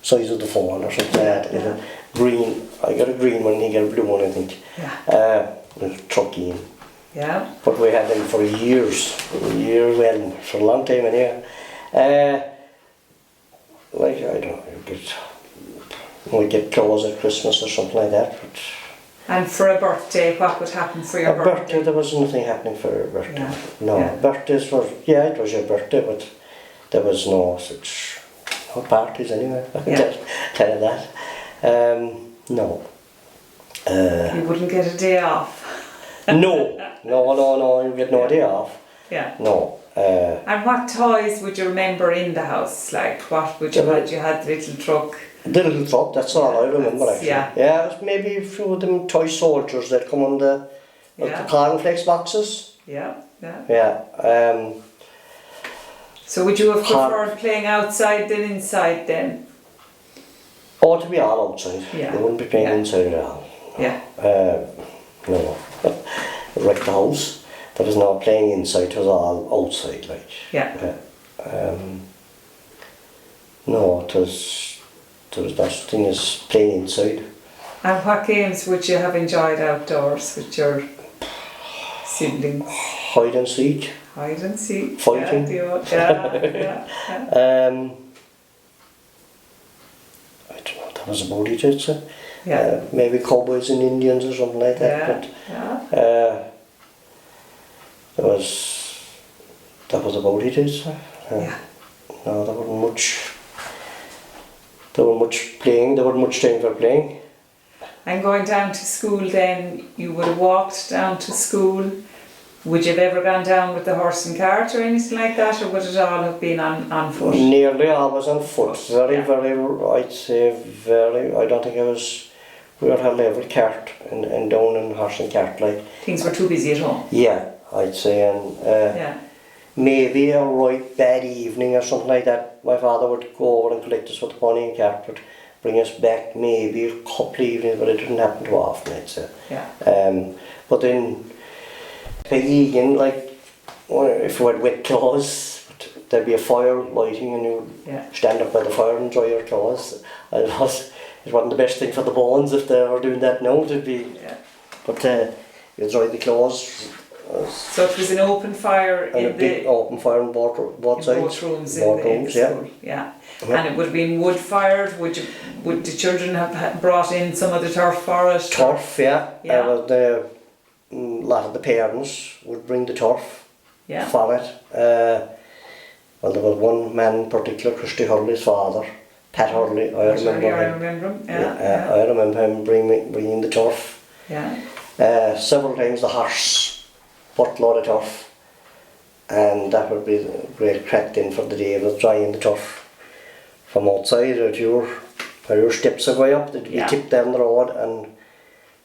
size of the phone or something like that. Yeah. Green, I got a green one, he got a blue one, I think. Yeah. Trucking. Yeah. But we had them for years. We had them for a long time anyway. Like, I don't know, we get clothes at Christmas or something like that. But And for a birthday, what would happen for your birthday? there was nothing happening for a birthday. Yeah. No, Yeah. birthdays were, it was your birthday, but there was no such parties anyway. Yeah. Tell you that. No. You wouldn't get a day off. No, you get no day off. Yeah. No. And what toys would you remember in the house? Like, what would you had? You had the little truck. The little truck, that's all I remember actually. Yeah. Yeah, it was maybe a few of them toy soldiers that come on the cornflakes boxes. Yeah, yeah. Yeah. So would you have preferred playing outside than inside then? Or to be all outside. Yeah. They wouldn't be playing Yeah. inside at all. Yeah. No. Wrecked the house. There was no playing inside, it was all outside, like. Yeah. No, there was no such thing as playing inside. And what games would you have enjoyed outdoors with your siblings? Hide and seek. Hide and seek. Fighting. Yeah. I don't know, that was about it, I'd say. Yeah. Maybe cowboys and Indians or something like that. Yeah. But Yeah. that was about it, I'd say. Yeah. No, there wasn't much. There wasn't much playing. There wasn't much time for playing. And going down to school then, you would have walked down to school. Would you have ever gone down with the horse and cart or anything like that, or would it all have been on foot? Nearly always on foot. Very, Yeah. I'd say very. I don't think we would have level cart and down in horse and cart like. Things were too busy at home. Yeah, I'd say, and Yeah. maybe a right bad evening or something like that. My father would go over and collect us with the pony and cart, but bring us back maybe a couple of evenings, but it didn't happen too often, I'd say. Yeah. But then Peggy again, like, if you had wet clothes, there'd be a fire lighting and you would Yeah. stand up by the fire and dry your clothes. It wasn't the best thing for the bones if they were doing that now, it'd be. Yeah. But you dry the clothes. So it was an open fire And a in big the open fire on both sides. both rooms in Both the rooms, school. Yeah. Yeah. And it would have been wood fired. Would the children have brought in some of the turf for it? Turf, yeah. Yeah. A lot of the parents would bring the turf Yeah. for it. Well, there was one man in particular, Christy Hurley's father, Pat Hurley. I remember I him. remember him. Yeah, Yeah. I remember him bringing the turf. Yeah. Several times the horse buttload of turf, and that would be great crack in for the day of drying the turf from outside where your steps are going up. They'd be Yeah. tipped down the road, and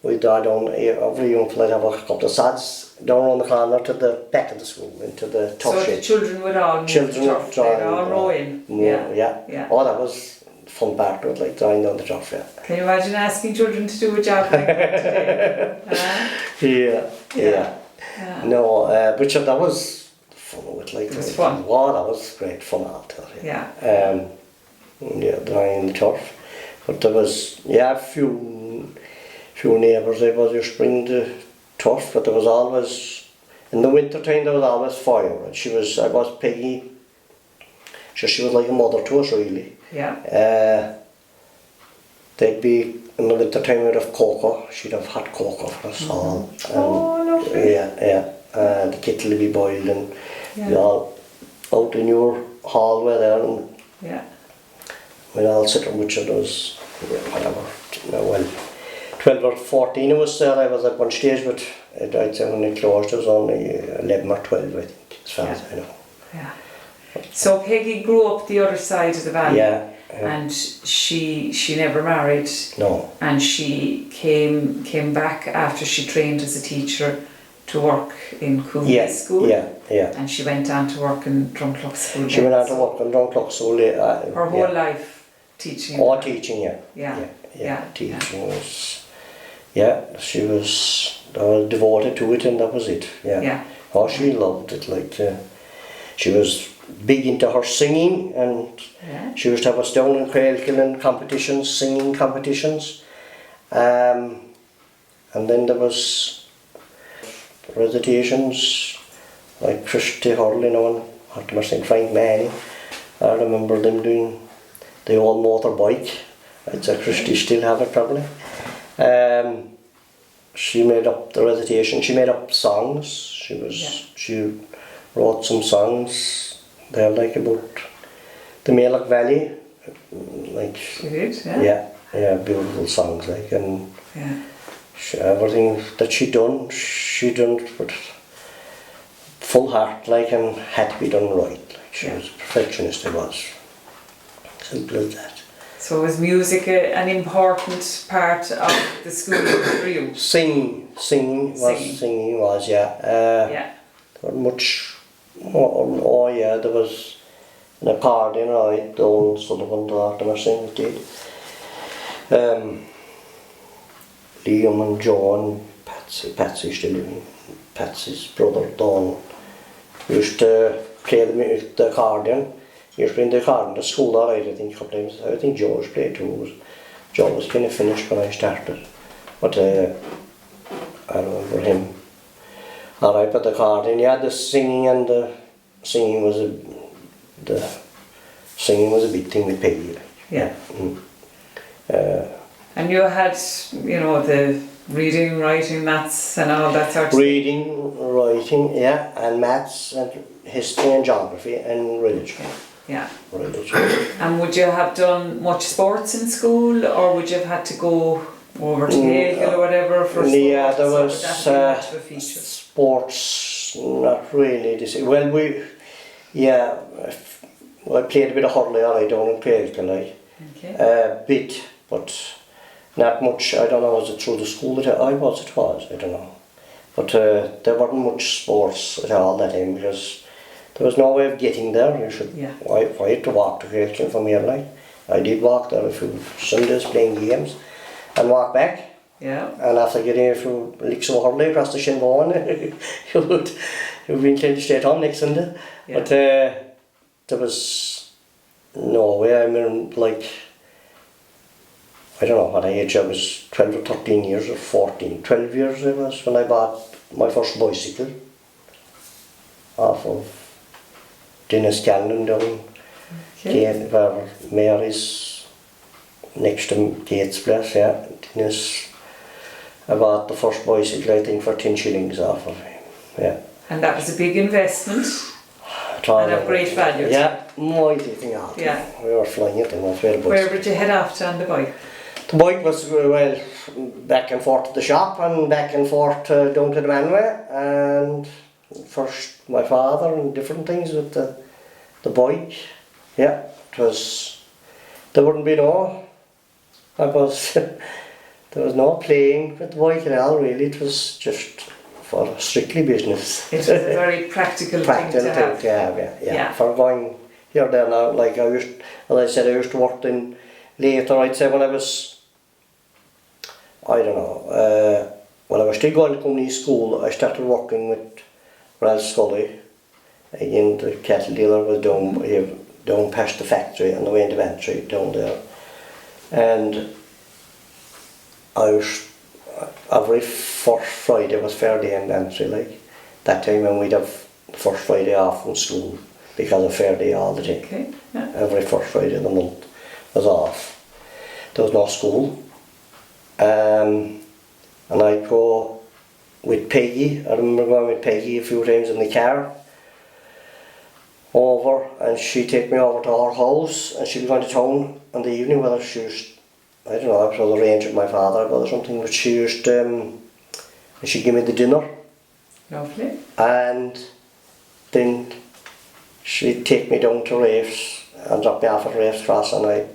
we'd drive down. Every young fella would have a couple of sods down around the corner to the back of the school, into the So turf the shed. children would all move Children the would turf. dry. They'd all row in. Yeah. Yeah. Oh, that was fun part of it, like drying down the turf. Yeah. Can you imagine asking children to do a job like that today? Yeah. Yeah. No, but sure, that was fun with like. It was fun. Wow, that was great fun. I'll tell you. Yeah. Yeah, drying the turf, but there was a few neighbours. I was just bringing the turf, but there was always in the winter time there was always fire. And I was Peggy. She was like a mother to us really. Yeah. They'd be in the winter time we'd have cocoa. She'd have hot cocoa for us all. Oh, lovely. Yeah. The kettle would be boiled and Yeah. we all out in your hallway there, and Yeah. we'd all sit on which of those, whatever. 12 or 14 of us there. I was at one stage, but I'd say when it closed it was only 11 or 12, I think, as far as I know. Yeah. So Peggy grew up the other side of the valley. Yeah. And she never married. No. And she came back after she trained as a teacher to work in Coombe School. Yeah. And she went on to work in Drumclough School. She went on to work in Drumclough School. Her whole life teaching. Oh, teaching, Yeah. Teaching was. Yeah, she was devoted to it, and that was it. Yeah. Yeah. Oh, she loved it. Like she was big into her singing, and Yeah. she used to have us down in Quailkill competitions, singing competitions. And then there was recitations like Christy Hurley, and St. Frank Manny. I remember them doing the old motorbike. I'd say Christy still have it probably. She made up the recitation. She made up songs. She wrote some songs. They're like about the Mealagh Valley, like She did, yeah. yeah, beautiful songs like, and Yeah. everything that she done with full heart, like, and had to be done right. Like, she was a perfectionist. She was simple as that. So was music an important part of the school for you? Singing was, yeah. Yeah. There wasn't much. Oh yeah, there was an accordion, right? The old Sullivan daughter was singing did. Liam and John, Patsy still living. Patsy's brother Don used to play the accordion. He used to play the accordion at school, alright, I think a couple times. I think George played too. Joe was kind of finished when I started, but I remember him. Alright, but the accordion, yeah, the singing was a big thing with Peggy. Yeah. And you had, the reading, writing, maths and all that sort of Reading, writing, yeah, and maths and history and geography and religion. Yeah. Religion. And would you have done much sports in school, or would you have had to go over to Mealagh or whatever for sports? Yeah, there or was would that be much of a feature? sports, not really. Well, I played a bit of hurley alright down in Quailkill, like. Okay. A bit, but not much. I don't know, was it through the school that I was, I don't know. But there wasn't much sports at all that time, because there was no way of getting there. I had to walk to Quailkill from here, like. I did walk there a few Sundays playing games and walk back. Yeah. And after getting a few licks of hurley across the shin bone, you'd be inclined to stay at home next Sunday. Yeah. But there was no way. I mean, like, I don't know what age I was, 12 or 13 years or 14, 12 years I was when I bought my first bicycle off of Dennis Cannon down where Mary's next to Kate's place, yeah. Dennis, I bought the first bicycle, I think, for 10 shillings off of him, yeah. And that was a big investment and of great value. Yeah, mighty thing out. Yeah. We were flying it and Where would you head off to on the bike? The bike was, well, back and forth to the shop and back and forth down to the manway, and first my father and different things with the bike. Yeah, it was, there wouldn't be no, there was no playing with the bike at all really, it was just for strictly business. It was a very practical thing to have. Yeah. For going here there now, like I used to work in later, I'd say when I was, I don't know, when I was still going to community school, I started working with Ralph Scully. Again, the cattle dealer was down past the factory on the way into Bantry, down there. And I was, every first Friday was fair day in Bantry, like. That time when we'd have the first Friday off from school because of fair day all the time. Okay. Yeah. Every first Friday of the month was off. There was no school. And I'd go with Peggy. I remember going with Peggy a few times in the car over, and she'd take me over to her house, and she'd be going to town in the evening, whether she used, I don't know, I was arranged with my father or something, but she used, and she'd give me the dinner. Lovely. And then she'd take me down to Rafes and drop me off at Rafes Cross, and I'd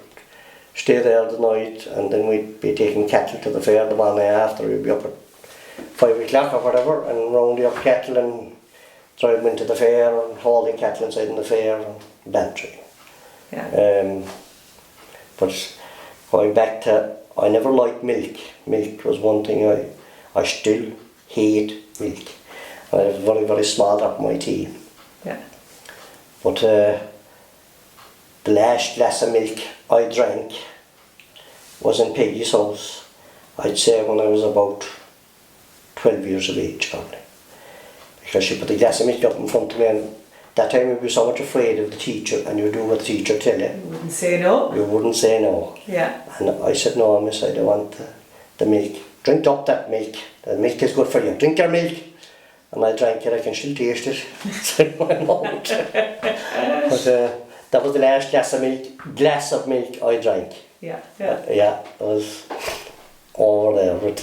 stay there the night, and then we'd be taking cattle to the fair the morning after. We'd be up at 5 o'clock or whatever and round up cattle and drive them into the fair and hauling cattle inside in the fair and Bantry. Yeah. But going back to, I never liked milk. Milk was one thing I still hate milk. I have very, very small drop in my tea. Yeah. But the last glass of milk I drank was in Peggy's house, I'd say when I was about 12 years of age probably. Because she put the glass of milk up in front of me, and that time you'd be so much afraid of the teacher, and you do what the teacher tell you. You wouldn't say no. You wouldn't say no. Yeah. And I said, no, miss, I don't want the milk. Drink up that milk. The milk is good for you. Drink your milk. And I drank it, I can still taste it. So I won't. But that was the last glass of milk I drank. Yeah. Yeah, it was over there. But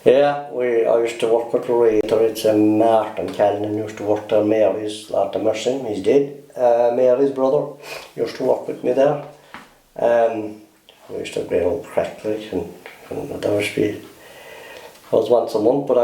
yeah, I used to work with Raider. It's Martin Callan used to work there. Mary's, Lord of Mercy, he's dead. Mary's brother used to work with me there. We used to have great old crack, like, and there used to be, I was once a month, but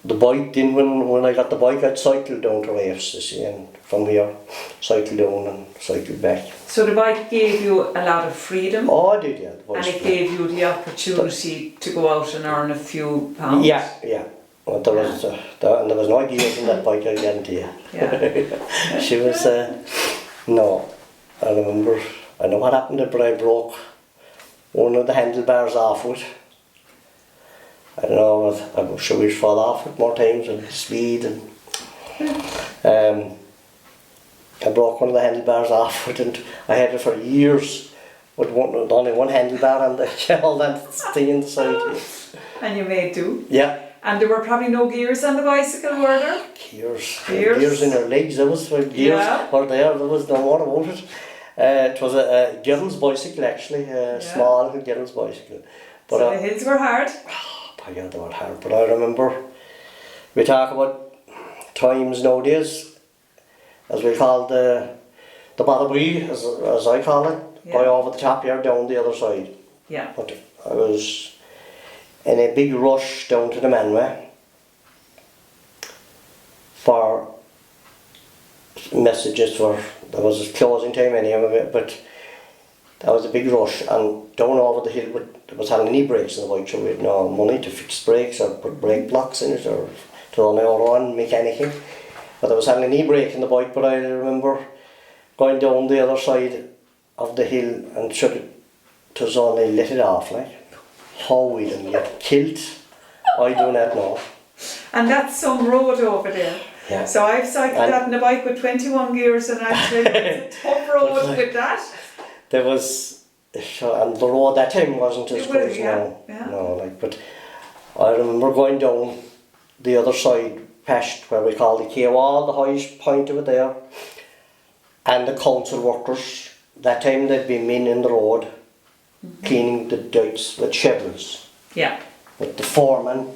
the bike, then when I got the bike, I'd cycle down to Race, you see, and from here, cycle down and cycle back. So the bike gave you a lot of freedom. Oh, I did, yeah. And it gave you the opportunity to go out and earn a few pounds. Yeah. Well, there was no gears in that bike, I guarantee you. Yeah. She was, no, I remember, I know what happened, but I broke one of the handlebars off it. I don't know, I'm sure we'd fall off it more times and speed, and I broke one of the handlebars off it, and I had it for years with only one handlebar and all that thing inside. And you made do. Yeah. And there were probably no gears on the bicycle, were there? Gears in her legs, there was gears were there was no more about it. It was a girl's bicycle actually, a small girl's bicycle. But so the hills were hard? Oh, yeah, they were hard, but I remember, we talk about times nowadays, as we call the Ballabee, as I call it, go over the top here, down the other side. Yeah. But I was in a big rush down to the Manway for messages for, there was a closing time anyway, but that was a big rush, and down over the hill, there was having knee brakes on the bike, so we had no money to fix brakes or put brake blocks in it or to run our own mechanicking. But there was having a knee brake in the bike, but I remember going down the other side of the hill and it was only let it off, like. How we didn't get killed, I do not know. And that's some road over there. Yeah. So I've cycled that in a bike with 21 gears, and I've taken it's a tough road with that. There was, and the road that time wasn't as good as now. Yeah. No, like, but I remember going down the other side, past where we call the Quay Wall, the highest point of it there, and the council workers. That time there'd be men in the road cleaning the dikes with shovels. Yeah. With the foreman,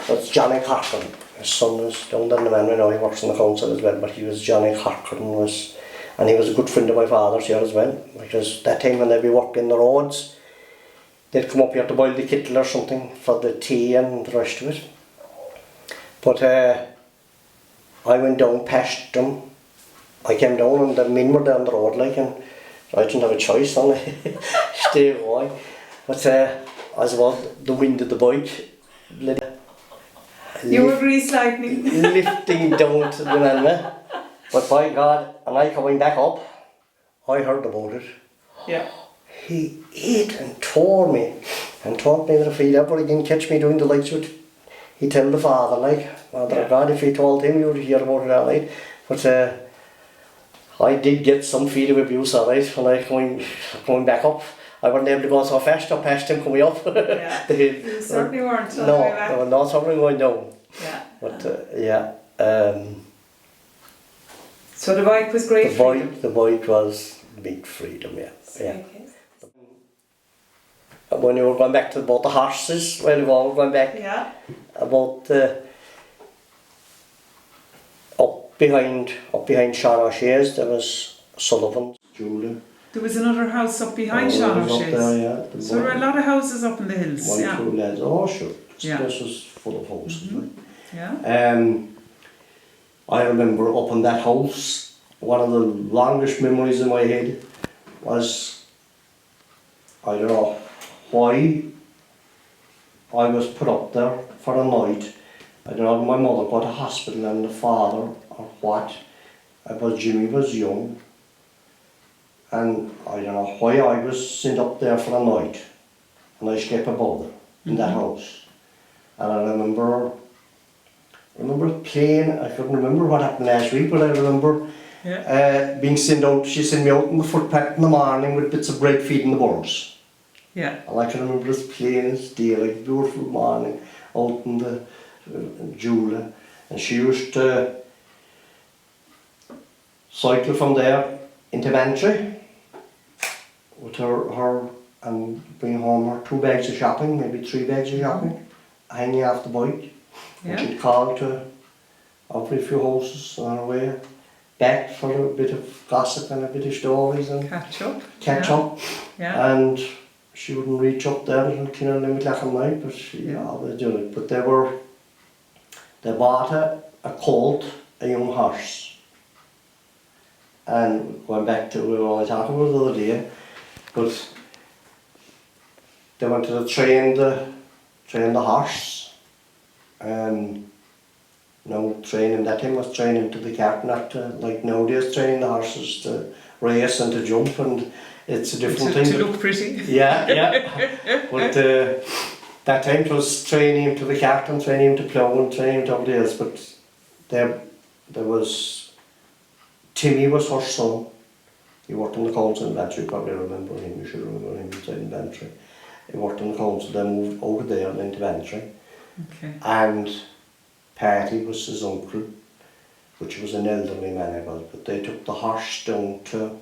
that's Johnny Corcoran. His son was down there in the man, I know he works in the council as well, but he was Johnny Corcoran and he was a good friend of my father's here as well, because that time when they'd be working the roads, they'd come up here to boil the kettle or something for the tea and the rest of it. But I went down past them. I came down and the men were down the road, like, and I didn't have a choice, only stay away. But I was about the wind of the bike. You were grease lightning. Lifting down to the Manway. But by God, and I coming back up, I heard about it. Yeah. He ate and tore me with a feet. Ever again catch me doing the likes with, he tell the father, like, Father God, if he told him, you would hear about it all right. But I did get some feet of abuse, all right, when I coming back up. I wasn't able to go so fast up past him coming up. Yeah. You certainly weren't. No, there was no something going down. Yeah. But so the bike was great. The bike was big freedom, yeah. When you were going back to about the horses, well, we were going back about up behind Sean O'Shea's, there was Sullivan's, Julie. There was another house up behind Sean O'Shea's. So there were a lot of houses up in the hills. Two lads. Oh, sure. This was full of houses. Yeah. I remember up in that house, one of the longest memories in my head was, I don't know why I was put up there for a night. I don't know, my mother got to hospital and the father or what. But Jimmy was young, and I don't know why I was sent up there for a night, and I slept above there in that house. And I remember playing, I couldn't remember what happened last week, but I remember being sent out, she sent me out in the footpath in the morning with bits of bread feeding the birds. Yeah. And I can remember this plain as day, like beautiful morning out in the Julia, and she used to cycle from there into Bantry with her and bring home her 2 bags of shopping, maybe 3 bags of shopping, hanging off the bike. And she'd call to every few houses on her way back for a bit of gossip and a bit of stories and catch up. Yeah. And she wouldn't reach up there until 10 or 11 o'clock at night, but she always did it. But they bought a colt, a young horse. And going back to, we were only talking about it the other day, but they wanted to train the horse. No, training that time was training to the cart, not to, like nowadays training the horses to race and to jump, and it's a different thing. To look pretty. Yeah. But that time it was training him to the cart and training him to plough and training him to everything else. But there was, Timmy was her son. He worked in the council in Bantry, you probably remember him, you should remember him inside in Bantry. He worked in the council, then moved over there and into Bantry. Okay. And Patty was his uncle, which was an elderly man I was, but they took the horse down to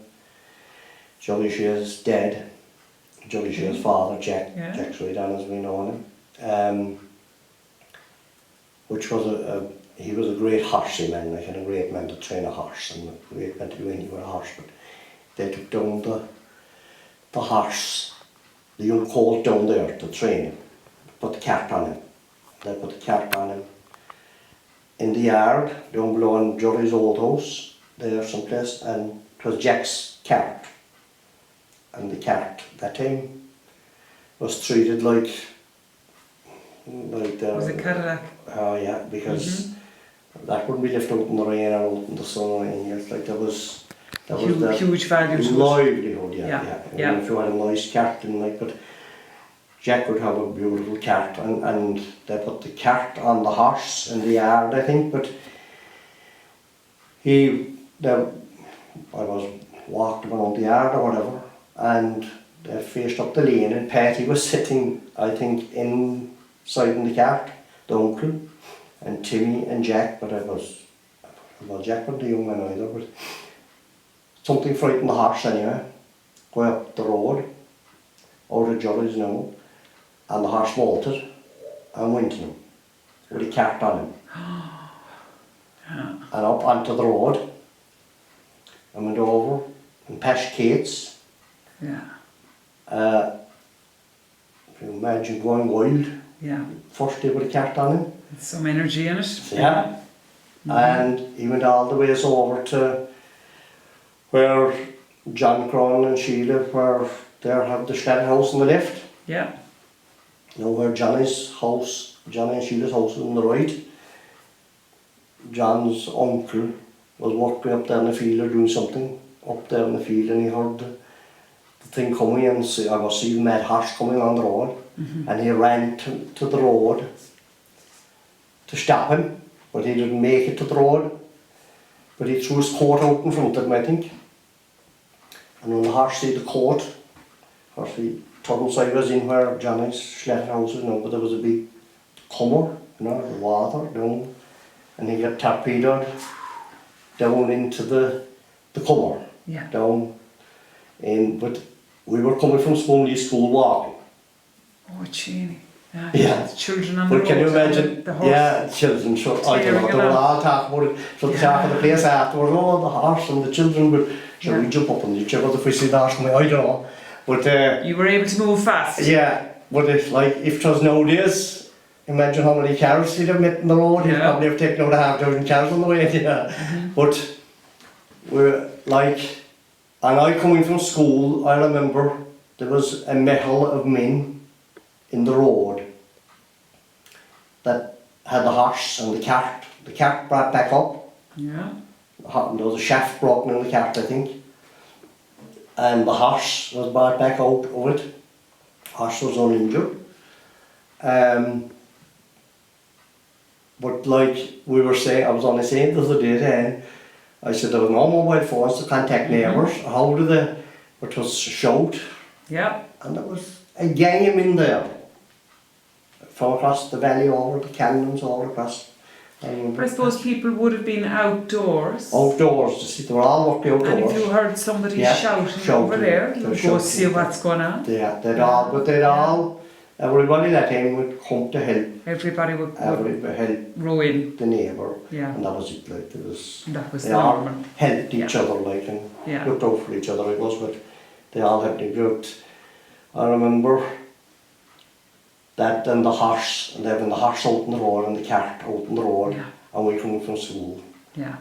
Jolly Shear's dad, Jolly Shear's father, Jack's right on as we know him, which was he was a great horsey man, like, and a great man to train a horse, and a great man to do anything with a horse, but they took down the horse, the young colt down there to train him, put the cart on him. They put the cart on him in the yard down below in Jolly's old house there someplace, and it was Jack's cart, and the cart that time was treated like was it Cadillac? Oh yeah, because that wouldn't be left out in the rain or out in the sun or anything else. Like there was huge value to it. Livelihood, yeah. If you had a nice cart and like, but Jack would have a beautiful cart, and they put the cart on the horse in the yard, I think, but I was walked around the yard or whatever, and they faced up the lane, and Patty was sitting, I think, inside in the cart, the uncle, and Timmy and Jack, but Jack wasn't a young man either, but something frightened the horse anyway, going up the road, out of Jolly's now. And the horse bolted and went to him with a cart on him. And up onto the road and went over and past Kait's. Yeah. If you imagine going wild. Yeah. First day with a cart on him. Some energy in it. Yeah. And he went all the ways over to where John Cron and she live, where they have the shed house on the left. Yeah. You know where Johnny and Sheila's house is on the right. John's uncle was working up there in the field or doing something up there in the field, and he heard the thing coming, and I was seeing the mad horse coming on the road, and he ran to the road to stop him, but he didn't make it to the road, but he threw his coat out in front of him, I think. And when the horse see the coat, he turned sideways in where Johnny's slatted house is now, but there was a big cummer, the water down, and he got torpedoed down into the cummer, down in, but we were coming from Spunley School walking. Oh, Jeannie. Yeah. Children on the road. But can you imagine? The horse. Yeah, children. So I don't know, they were all talking about it. So the talk of the place afterwards, oh, the horse, and the children would, shall we jump up on each other if we see the horse coming? I don't know. But you were able to move fast. Yeah, but if it was nowadays, imagine how many cars he'd have met in the road. He'd probably have taken out 500 cars on the way. Yeah. But we're like, and I coming from school, I remember there was a metal of men in the road that had the horse and the cart brought back up, Yeah. There was a shaft broken in the cart, I think. And the horse was brought back out of it. Horse was uninjured. But like we were saying, I was only saying the other day then, I said there was no mobile phones to contact neighbours. How did they? It was shout. Yeah. And there was a gang of men there. From across the valley over the canyons all across. But I suppose people would have been outdoors. Outdoors, to see, they were all working outdoors. And if you heard somebody shouting over there, you would go see what's going on. Yeah, everybody that time would come to help. Everybody would help row in. the neighbour. Yeah. And that was it, like, They they all helped each other, like, and looked out for each other, it was, but they all helped each other. I remember that and the horse, and having the horse out on the road and the cart out on the road, and we coming from school. Yeah.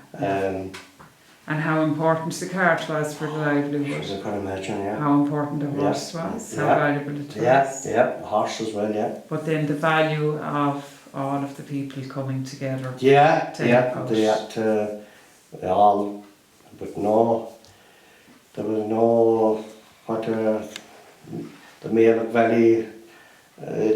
And how important the cart was for the livelihood. I can imagine, yeah. How important the horse was, how valuable it was. Yeah, the horse as well, yeah. But then the value of all of the people coming together. They all, but no, there was no, the Mealagh Valley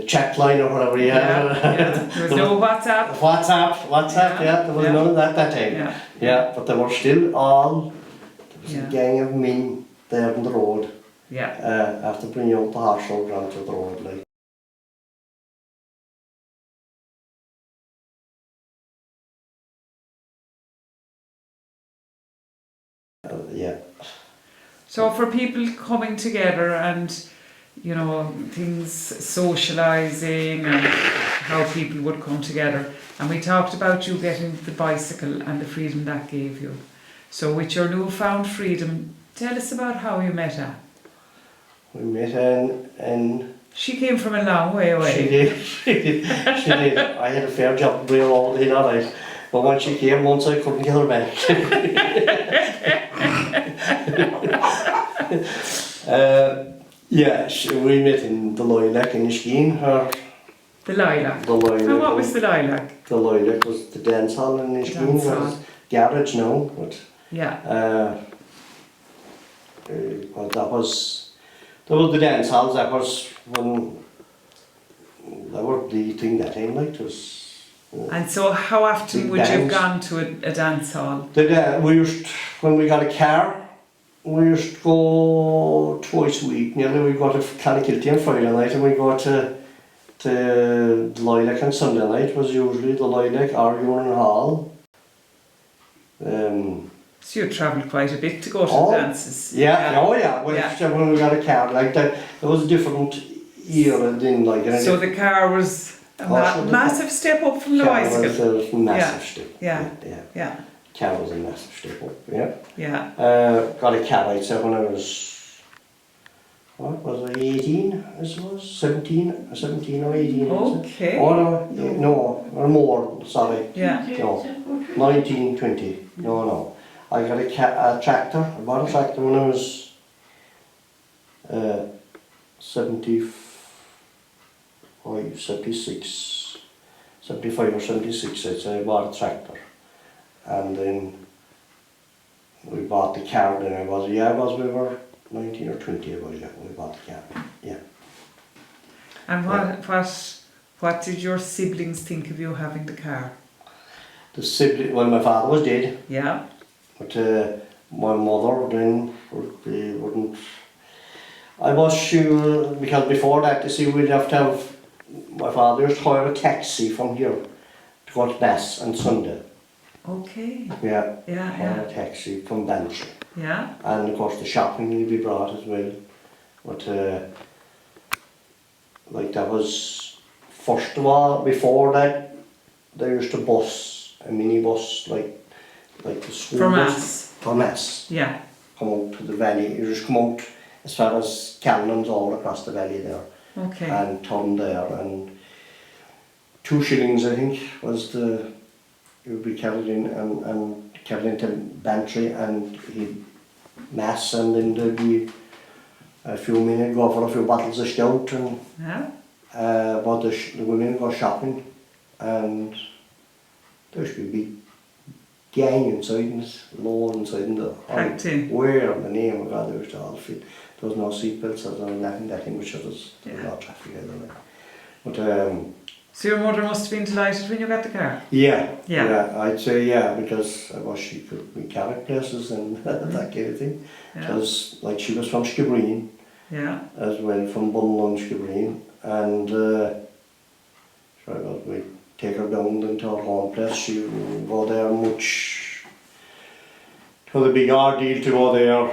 chat line or whatever you had. There was no WhatsApp. WhatsApp, there was none of that time. Yeah, but they were still all, there was a gang of men there on the road. Yeah. After bringing out the horse out onto the road, like. So for people coming together and, you know, things, socialising and how people would come together. And we talked about you getting the bicycle and the freedom that gave you. So with your newfound freedom, tell us about how you met her. We met in... She came from a long way away. She did. I had a fair job to bring her all day, all right. But when she came once, I couldn't get her back. We met in the Lilac in Iskeen. The Lilac? The Lilac. And what was the Lilac? The Lilac was the dance hall in Iskeen. It was garage now, but... Yeah. Well, that was the dance halls. That was when they were the thing that time, like, it was. And so, how often would you have gone to a dance hall? We used, when we got a car, we used to go twice a week. Nearly we go to Clonakilty on Friday night, and we go to Lilac on Sunday night. Was usually the Lilac or Union Hall. So you travelled quite a bit to go to dances. When we got a car like that, there was a different era then, like. So the car was a massive step up from the bicycle. Was a massive step. Yeah. Car was a massive step up. Yeah. Got a car, I'd say, when I was, what was I, 18? I suppose 17 or 18. Okay. Or no, or more. Sorry. Yeah. No, 19, 20. No. I got a tractor. I bought a tractor when I was 75 or 76, I'd say. I bought a tractor, and then we bought the car. Then we were 19 or 20 about it. We bought the car. Yeah. And what did your siblings think of you having the car? Well, my father was dead. Yeah. But my mother then wouldn't. I was sure, because before that, you see, we'd have to have, my father used to hire a taxi from here to go to Mass on Sunday. Okay. Hire a taxi from Bantry. Yeah. And of course the shopping would be brought as well. But like that was, first of all, before that, they used to bus, a minibus, like the school bus. For Mass. Yeah. Come out to the valley. You just come out as far as Cannons all across the valley there. Okay. And turn there, and 2 shillings I think was you would be carried in and carried into Bantry, and he'd Mass, and then there'd be a few men go for a few bottles of stout, and but the women go shopping, and there should be big gang inside it, low inside in the Packed in. where the name of God, there was all fit. There was no seatbelts or nothing that in which there was no traffic either. Like. But So your mother must have been delighted when you got the car? yeah, I'd say because I was she could be carried places and that kind of thing. Because like she was from Skibbereen, as well from Bunlun, Skibbereen, and we'd take her down into her home place. She would go there much. It was a big ordeal to go there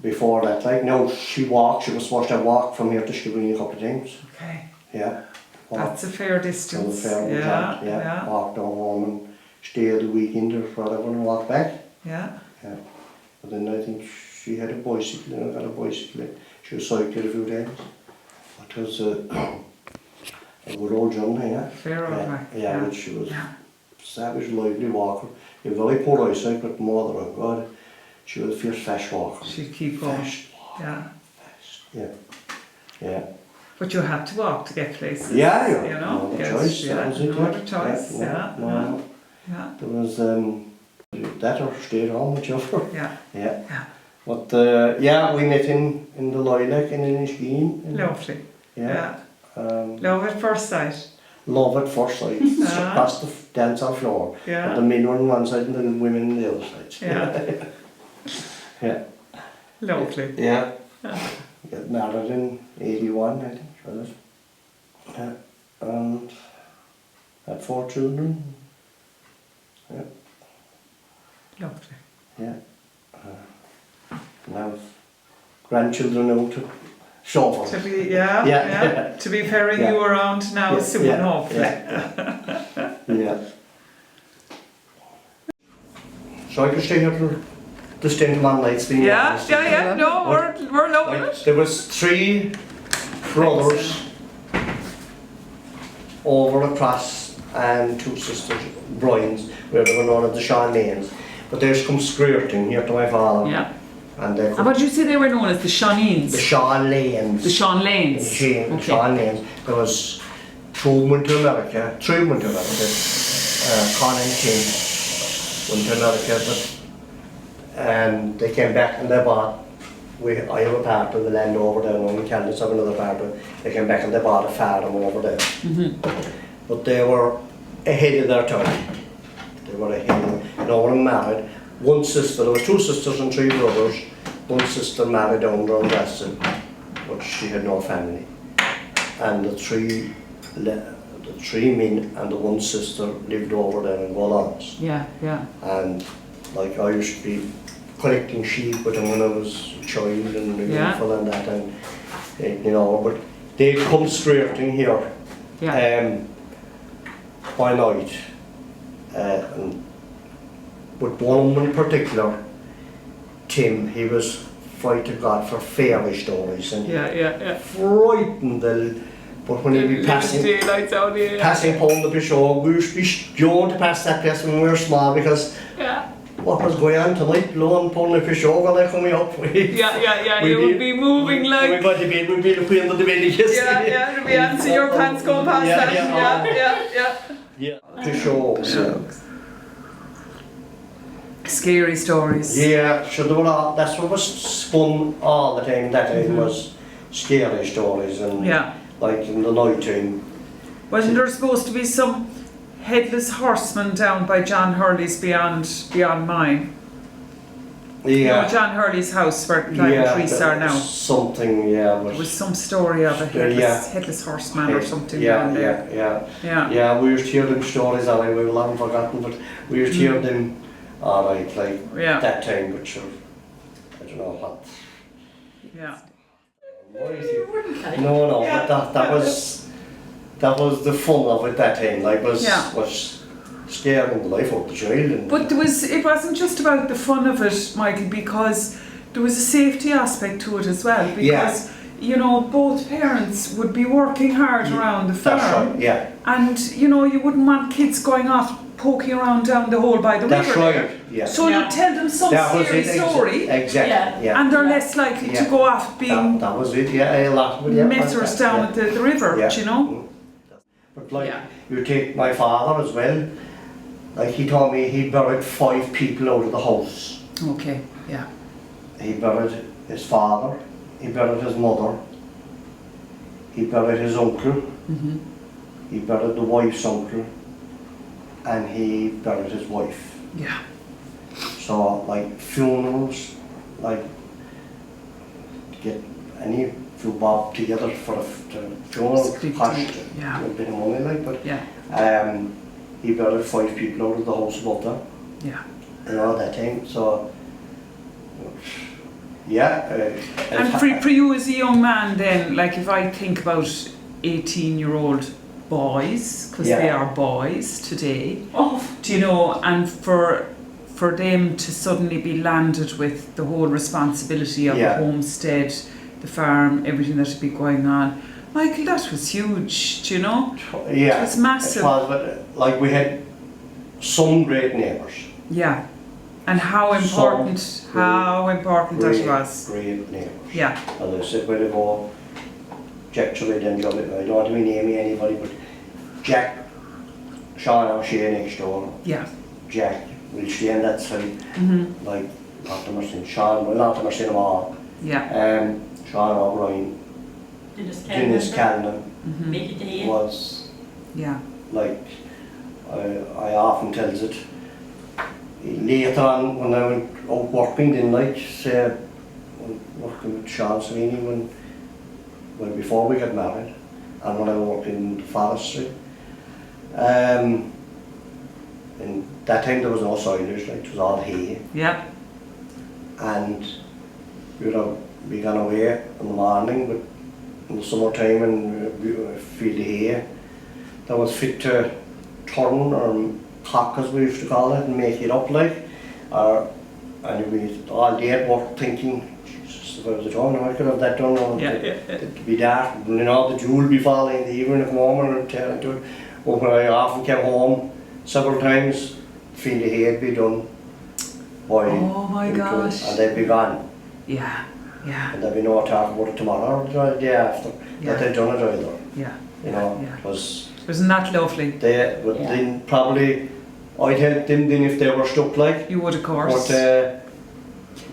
before that. Like now she was supposed to walk from here to Skibbereen a couple of times. Okay. Yeah. That's a fair distance. Yeah. Walk down home and stay the weekend or whatever and walk back. Yeah. But then I think she had a bicycle and I got a bicycle. She was cycling a few times. It was a good old journey, Fair old way. Yeah, but she was a savage, lively walker. A very poor eyesight, but mother of God, she was a fierce fast walker. She'd keep going. Fast walker. Yeah. But you had to walk to get places. Yeah. You know? No other choice. Yeah, That was it. no other choice. No. There was that or stayed home, whichever. Yeah. But we met in the Lilac and in Inishkeen. Lovely. Yeah. Love at first sight. Love at first sight. Across the dance floor. Yeah. The men were on one side and the women on the other side. Yeah. Lovely. Yeah. Got married in 81, I think, was it? Yeah. And had 4 children. Yeah. Lovely. Yeah. Now grandchildren now to show for. To be, to be pairing you around now soon, hopefully. Yeah. So I could stay here till the stint man nights being No, we're loving it. There was 3 brothers over across and 2 sisters, Brian's, where they were known as the Sean Lanes. But they come skirting here to my father. Yeah. And what did you say they were known as? The Shawneens? The Sean Lanes. The Sean Lanes. Sean Lanes. There was 2 went to America, 3 went to America. Con and Tim went to America, but they came back and they bought, I have a part of the land over there, and Candace have another part of it. They came back and they bought a farm over there. But they were ahead of their time. They were ahead, no one married. One sister, there were 2 sisters and 3 brothers. One sister married down there in Weston, but she had no family. And the 3 men and the 1 sister lived over there in Wallons. Yeah. And like I used to be collecting sheep with them when I was a child and a youthful and that, and but they come straighting here by night. But one in particular, Tim, he was frightened to God for fairy stories and frightened but when he'd be passing home the Pishog, we used to be going to pass that place when we were small because what was going on tonight, lo and pulling the Pishog and they're coming up. You would be moving like... We'd go to bed, we'd be looking under the bed. There'd be answer your pants going past that. Pishog. Scary stories. Yeah, sure, they were all, that's what was spun all the time that time was scary stories and like in the night time. Wasn't there supposed to be some headless horseman down by John Hurley's beyond mine? Yeah. John Hurley's house where Clive Trees are now. Something, There was some story of a headless horseman or something down there. Yeah, we used to hear them stories, and we haven't forgotten, but we used to hear them alright, like that time, but sure, I don't know what. Yeah. No, but that was the fun of it that time, like was scaring the life out of the child. But it wasn't just about the fun of it, Michael, because there was a safety aspect to it as well, because both parents would be working hard around the farm. That's right, and you wouldn't want kids going off poking around down the hole by the river. That's right, yeah. So you tell them some scary story, exactly, and they're less likely to go off being that was it, a lot of it, messers down at the river, But like, you take my father as well, like he told me he buried 5 people out of the house. Okay, yeah. He buried his father, he buried his mother, he buried his uncle, he buried the wife's uncle, and he buried his wife. Yeah. So like funerals, like get any few bob together for a funeral It's a big cost deal, yeah. a bit of money, like, but Yeah. he buried 5 people out of the house above there, Yeah. you know, at that time. So yeah. And for you as a young man then, like if I think about 18-year-old boys, because they are boys today, do you know, and for them to suddenly be landed with the whole responsibility of the homestead, the farm, everything that would be going on, Michael, that was huge, do you know? Yeah. It was massive. It was, but like we had some great neighbours. Yeah. And how important that was. Great neighbours. Yeah. As I said, where they go, Jack Trevor, then Johnny, I don't want to be naming anybody, but Jack, Sean O'Shea next door. Yeah. Jack will stay on that side. Like Latimer Sin, Sean, well Latimer Sin them all. Yeah. Sean O'Brien, Dennis Callan was like, I often tells it. Later on, when I went out working, then like say, working with Sean Sweeney when before we got married, and when I worked in the forestry. And that time there was no silage, like it was all hay. Yeah. And we gone away in the morning, but in the summertime and we feed the hay. That was fit to turn or cock as we used to call it and make it up like. And we all day at work thinking, Jesus, if I was at home now I could have that done. It'd be dark, you know, the dew would be falling in the evening, come home and tear into it. But when I often came home several times, feed the hay would be done. Oh my gosh. And they'd be gone. Yeah. Yeah. And there'd be no talk about it tomorrow or the day after. That they'd done it either. Yeah. You know, yeah. it was. Wasn't that lovely? They would then probably, I'd help them then if they were stuck like. You would, of course.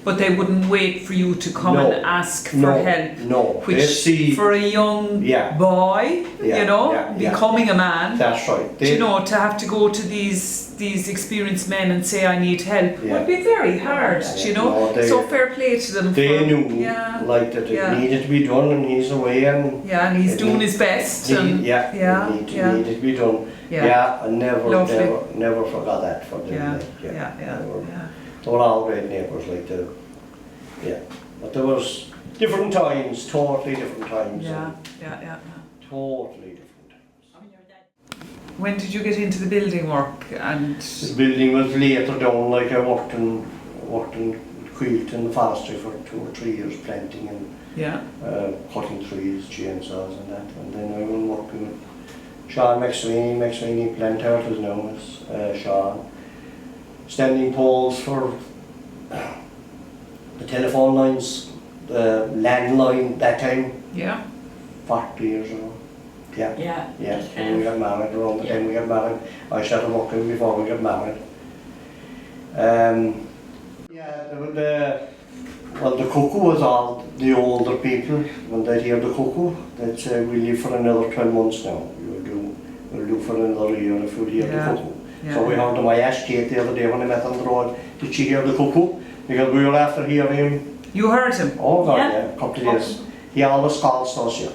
But they wouldn't wait for you to come and ask for help. No. Which for a young boy, you know, becoming a man. That's right. You know, to have to go to these experienced men and say I need help would be very hard. You know, so fair play to them. They knew like that it needed to be done, and he's away and and he's doing his best. It needed to be done. I never forgot that for them. They were all great neighbours, like the, but there was different times, totally different times. Totally different times. When did you get into the building work? And the building was later down, like I worked in quilt in the forestry for 2 or 3 years, planting and cutting trees, chainsaws and that. And then I went working with Sean McSweeney Plant Turtles now as Sean. Standing poles for the telephone lines, the landline that time. 40 years ago. When we got married, around the time we got married. I started working before we got married. Well, the cuckoo was all the older people. When they'd hear the cuckoo, they'd say, we'll live for another 12 months now. We'll do for another year if you'll hear the cuckoo. So we heard him. I asked Kate the other day when I met on the road, did she hear the cuckoo? Because we were after hearing him. You heard him? Oh God, a couple of days. He always calls us here.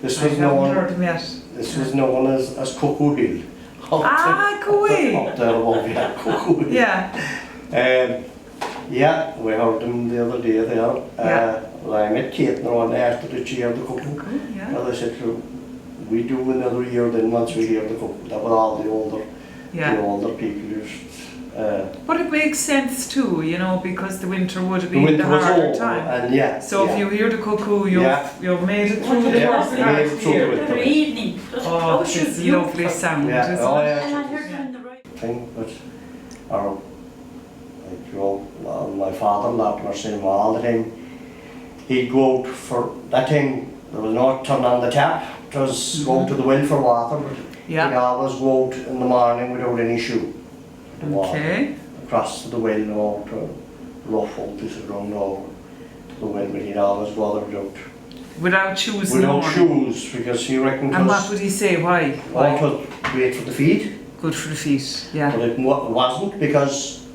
This was known as Cuckoo Hill. Cool. Up there above Cuckoo Hill. We heard him the other day there. I met Kate and I asked her did she hear the cuckoo. And I said, we do another year then once we hear the cuckoo. That was all the older people used. But it makes sense too, you know, because the winter would have been the harder time. And so if you hear the cuckoo, you've made it through the worst part of the year. Every evening. Oh, it's a lovely sound, isn't it? And I heard it on the right. My father, Latimer Sin all the time, he'd go out for that time. There was no turn on the tap. does go to the well for water, but Yeah. he always go out in the morning without any shoe. To walk Okay. across to the well now to rough out this around over to the well, but he'd always go there Without shoes in the without morning. shoes, because he reckoned And it what was would he say? Why? Why? great for the feet, Good for the feet. Yeah. but it wasn't, because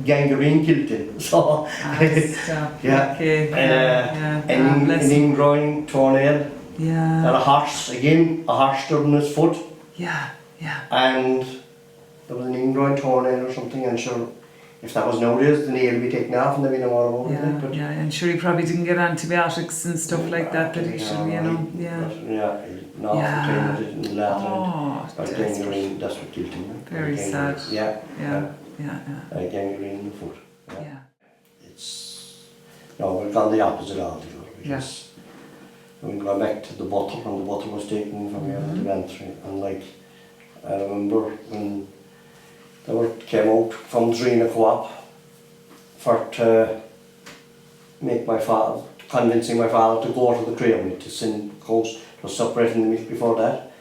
gangrene killed him. So Stop. Yeah. Okay. Yeah. an Bless him. ingrown toenail and Yeah. a horse stood on his foot, Yeah. Yeah. and there was an ingrown toenail or something, and sure, if that was nowadays, the nail would be taken off and there'd be no more about it. Yeah, But yeah, and sure he probably didn't get antibiotics and stuff like that he should, you know, yeah. Not Yeah. the time it didn't last. Oh, Gangrene, that's what killed him. Very Gangrene. sad. Yeah. Yeah, yeah, Gangrene in the foot. yeah. It's, no, we've gone the opposite altogether, because we go back to the bottle, when the bottle was taken from here at the Bantry, and like, I remember when they came out from Drina Co-op for to make my father, convincing my father to go to the creamery to send cows, to separating the milk before that,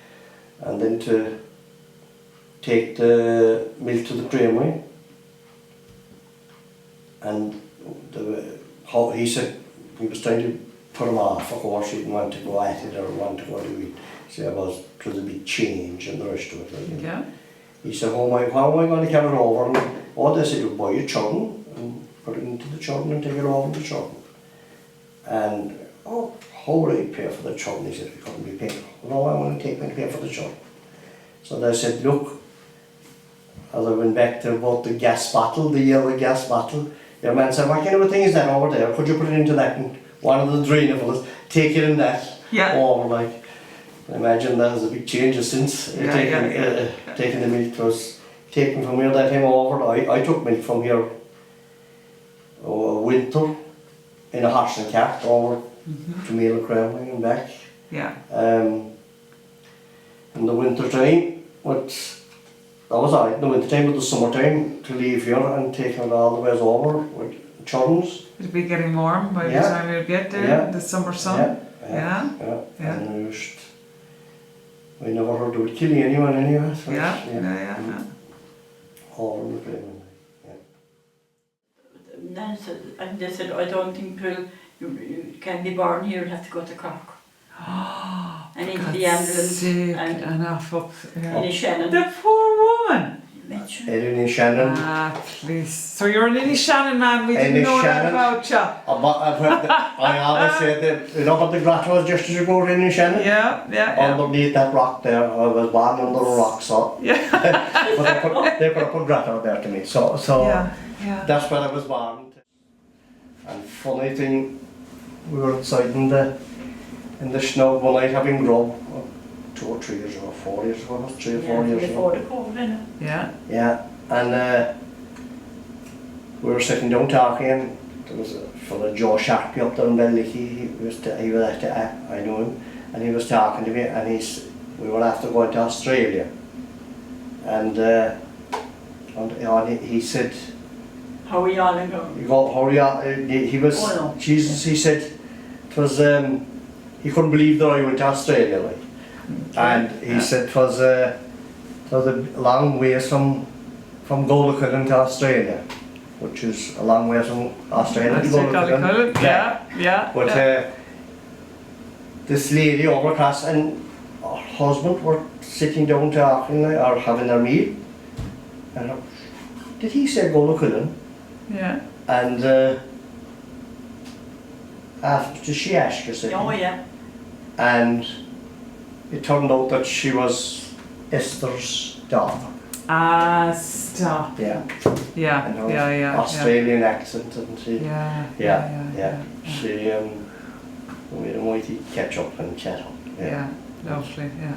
and then to take the milk to the creamery. And he said he was trying to put him off, of course he didn't want to go at it or want to go to it. So it was a big change and the rest of it. Like, Yeah. he said, how am I going to carry it over? And they said, you buy a churn and put it into the churn and take it over the churn. And, how would I pay for the churn? He said, it couldn't be paid. No, I want to take me and pay for the churn. So they said, look, as I went back to about the gas bottle, the yellow gas bottle, your man said, what kind of a thing is that over there? Could you put it into that? And one of the drainer fellas, take it in that over, like. Imagine that was a big change since taking the milk. It was taken from here that came over. I took milk from here winter in a horse and cart over to Mealagh Valley and back. Yeah. In the winter time, that was alright. In the winter time, but the summer time to leave here and taking it all the ways over with churns. It'd be getting warm by the time you'd get there, the summer sun. Yeah. And I never heard they would kill anyone anyway. So Yeah. All in the frame. Then and they said, I don't think you can be born here, you have to go to Cork. And into the ambulance and off up. in Shannon. The poor woman. Erin in Shannon. Please. So you're an Inny Shannon man, we didn't know that about you. I always said that, you know what the grotto was just as you go in Shannon? Yeah. Underneath that rock there, I was born under a rock, so. But they put up a grotto there to me, so that's where I was born. And funny thing, we were outside in the snow one night having grub, 2 or 3 years ago, 4 years ago, 3 or 4 years ago. Before the COVID, Yeah, and we were sitting down talking, and there was a fellow Joe Sharpie up there in Bellicky, I knew him, and he was talking to me, and we were after going to Australia, and he said, how are you all going? you go, hurry up, he was, Oh, no. Jesus, he said, it was, he couldn't believe that I went to Australia, like. And he said it was a long way from Golacullen to Australia, which is a long way from Australia to Golacullen. Yeah. But this lady over across and her husband were sitting down talking or having their meal. And did he say Golacullen? Yeah. And after she asked her, said, Oh, yeah. and it turned out that she was Esther's daughter. Stop. Yeah. Yeah. And her Yeah. Australian accent, and she. Yeah. She we had a mighty catch up and chat up. Yeah. Lovely. Yeah.